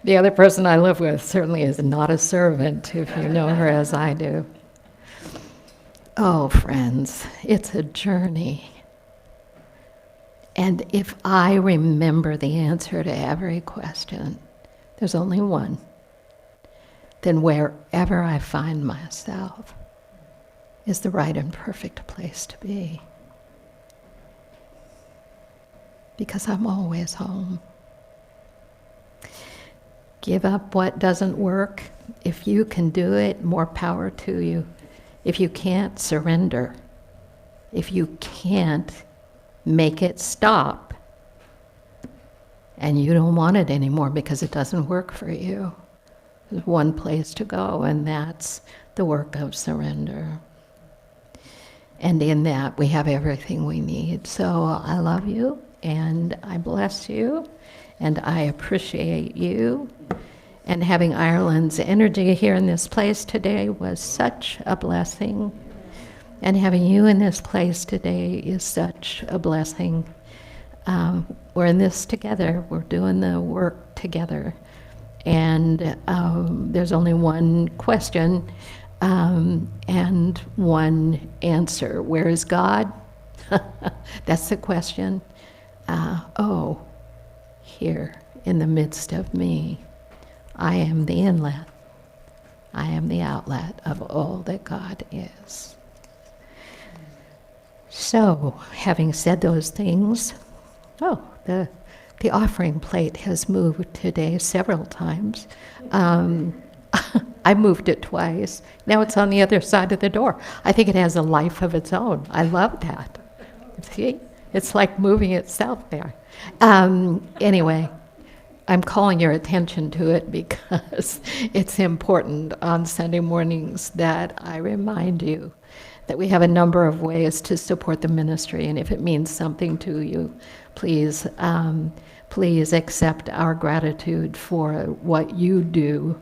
The other person I live with certainly is not a servant, if you know her as I do. Oh, friends, it's a journey. And if I remember the answer to every question, there's only one, then wherever I find myself is the right and perfect place to be. Because I'm always home. Give up what doesn't work. If you can do it, more power to you. If you can't, surrender. If you can't, make it stop. And you don't want it anymore because it doesn't work for you. There's one place to go, and that's the work of surrender. And in that, we have everything we need. So I love you, and I bless you, and I appreciate you. And having Ireland's energy here in this place today was such a blessing. And having you in this place today is such a blessing. We're in this together. We're doing the work together. And there's only one question and one answer. Where is God? That's the question. Here in the midst of me. I am the inlet. I am the outlet of all that God is. So, having said those things, the offering plate has moved today several times. I moved it twice. Now it's on the other side of the door. I think it has a life of its own. I love that. See? It's like moving itself there. Anyway, I'm calling your attention to it because it's important on Sunday mornings that I remind you that we have a number of ways to support the ministry, and if it means something to you, please accept our gratitude for what you do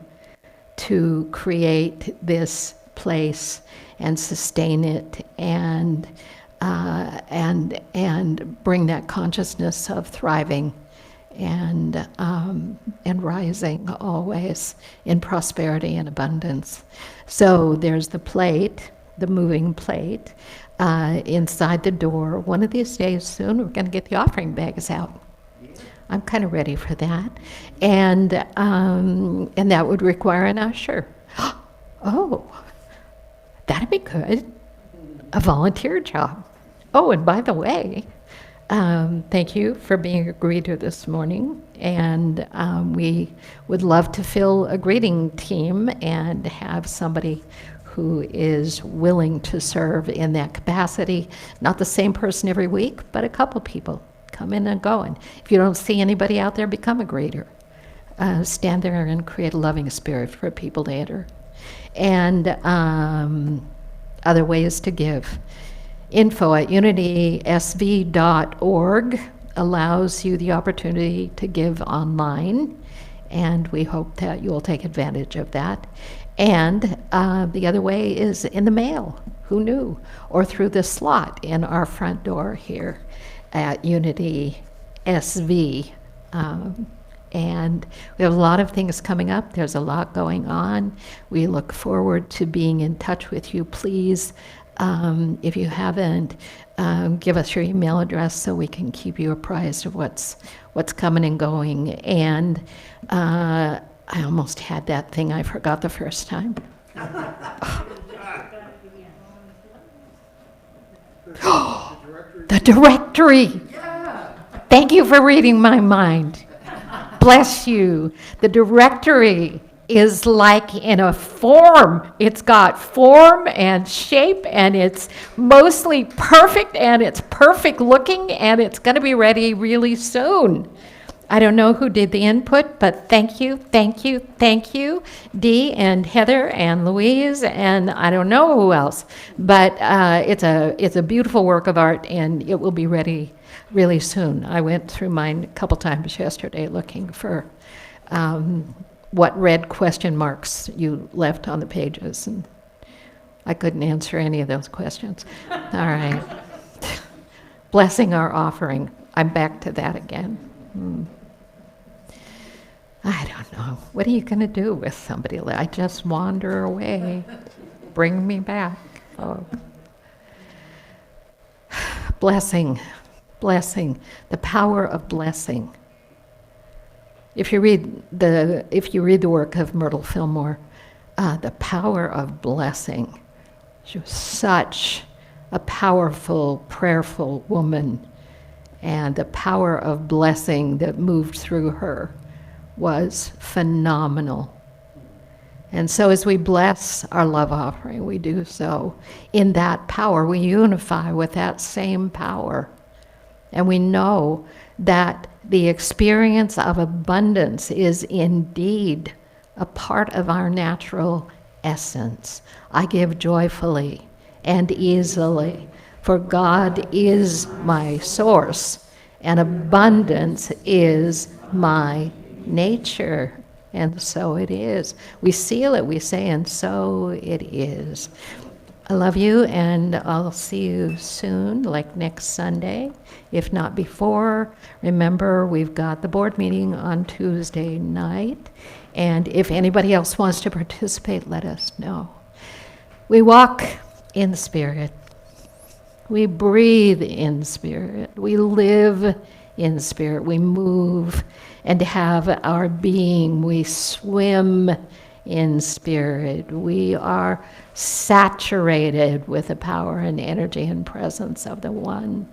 to create this place and sustain it and bring that consciousness of thriving and rising always in prosperity and abundance. So there's the plate, the moving plate, inside the door. One of these days soon, we're going to get the offering bags out. I'm kind of ready for that. And that would require an usher. Oh, that'd be good. A volunteer job. Oh, and by the way, thank you for being a greeter this morning. And we would love to fill a greeting team and have somebody who is willing to serve in that capacity. Not the same person every week, but a couple people come in and go. And if you don't see anybody out there, become a greeter. Stand there and create a loving spirit for people to enter. And other ways to give. info@unitysv.org allows you the opportunity to give online, and we hope that you'll take advantage of that. And the other way is in the mail, who knew? Or through the slot in our front door here at Unity SV. And we have a lot of things coming up. There's a lot going on. We look forward to being in touch with you. Please, if you haven't, give us your email address so we can keep you apprised of what's coming and going. And I almost had that thing I forgot the first time. The directory. Thank you for reading my mind. Bless you. The directory is like in a form. It's got form and shape, and it's mostly perfect, and it's perfect looking, and it's going to be ready really soon. I don't know who did the input, but thank you, thank you, thank you, Dee and Heather and Louise, and I don't know who else. But it's a beautiful work of art, and it will be ready really soon. I went through mine a couple times yesterday looking for what red question marks you left on the pages, and I couldn't answer any of those questions. All right. Blessing our offering. I'm back to that again. I don't know. What are you going to do with somebody? I just wander away. Bring me back. Oh. Blessing, blessing, the power of blessing. If you read the work of Myrtle Fillmore, the power of blessing. She was such a powerful, prayerful woman, and the power of blessing that moved through her was phenomenal. And so as we bless our love offering, we do so in that power. We unify with that same power. And we know that the experience of abundance is indeed a part of our natural essence. I give joyfully and easily, for God is my source, and abundance is my nature. And so it is. We seal it, we say, and so it is. I love you, and I'll see you soon, like next Sunday, if not before. Remember, we've got the board meeting on Tuesday night, and if anybody else wants to participate, let us know. We walk in the Spirit. We breathe in Spirit. We live in Spirit. We move and have our being. We swim in Spirit. We are saturated with the power and energy and presence of the One.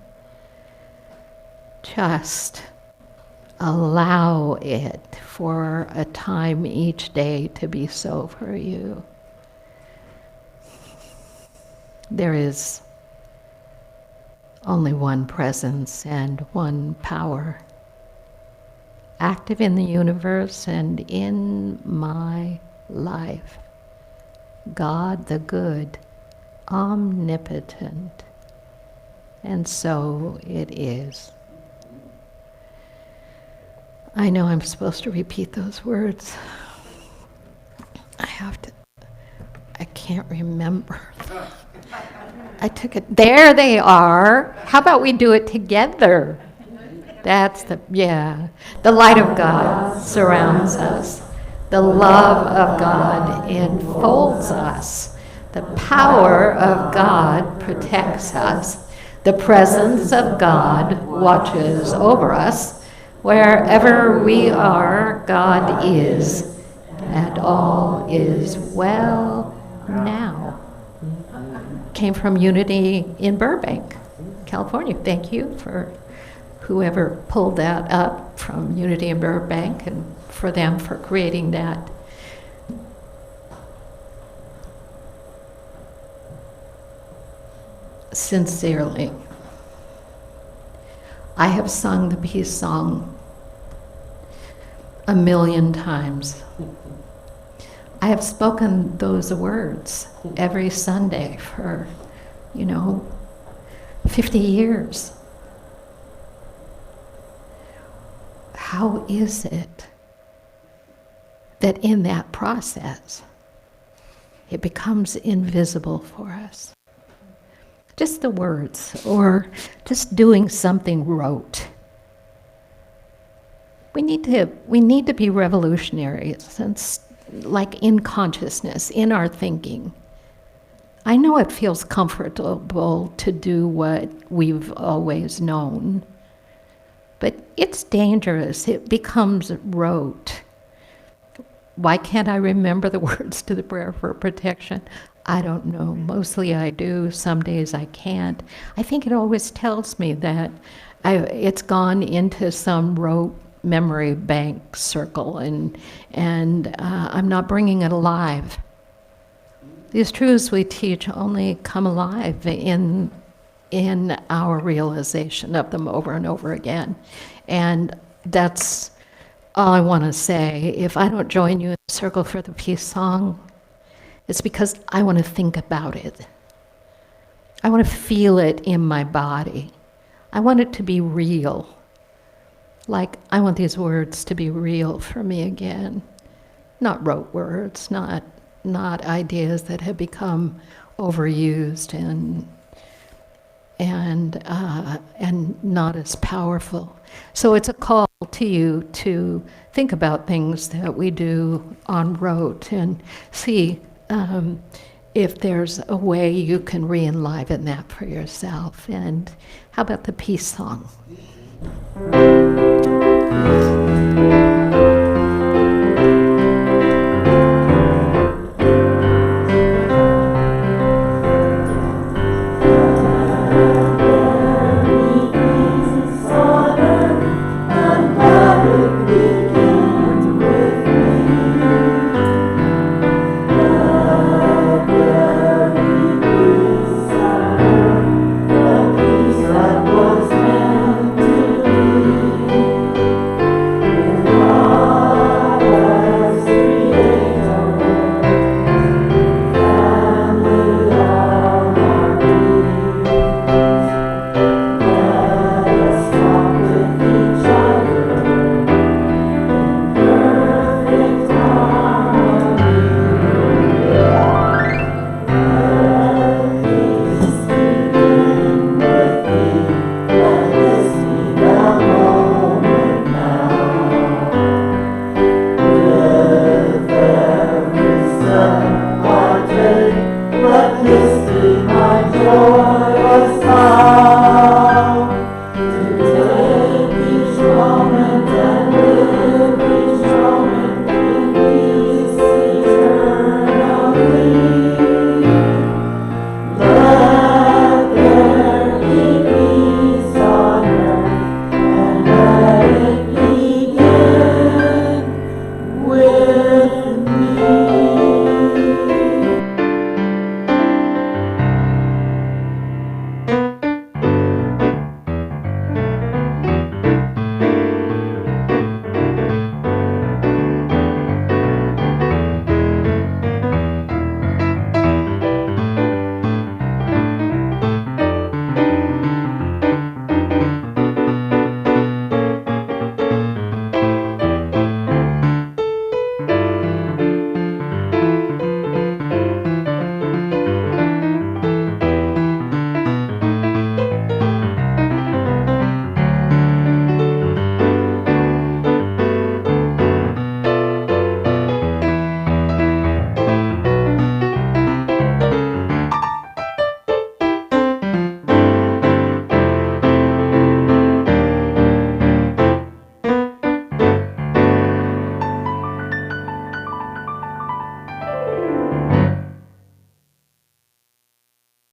Just allow it for a time each day to be so for you. There is only one presence and one power, active in the universe and in my life. God the good, omnipotent, and so it is. I know I'm supposed to repeat those words. I can't remember. I took it, there they are. How about we do it together? That's the light of God surrounds us. The love of God enfolds us. The power of God protects us. The presence of God watches over us. Wherever we are, God is, and all is well now. Came from Unity in Burbank, California. Thank you for whoever pulled that up from Unity in Burbank, and for them for creating that. Sincerely, I have sung the peace song a million times. I have spoken those words every Sunday for, 50 years. How is it that in that process, it becomes invisible for us? Just the words, or just doing something rote. We need to be revolutionary, since, like in consciousness, in our thinking. I know it feels comfortable to do what we've always known, but it's dangerous. It becomes rote. Why can't I remember the words to the prayer for protection? I don't know. Mostly I do. Some days I can't. I think it always tells me that it's gone into some rote memory bank circle, and I'm not bringing it alive. These truths we teach only come alive in our realization of them over and over again. And that's all I want to say. If I don't join you in the Circle for the Peace song, it's because I want to think about it. I want to feel it in my body. I want it to be real. Like, I want these words to be real for me again. Not rote words, not ideas that have become overused and not as powerful. So it's a call to you to think about things that we do en route and see if there's a way you can re-enliven that for yourself. And how about the peace song? Let this be my joy.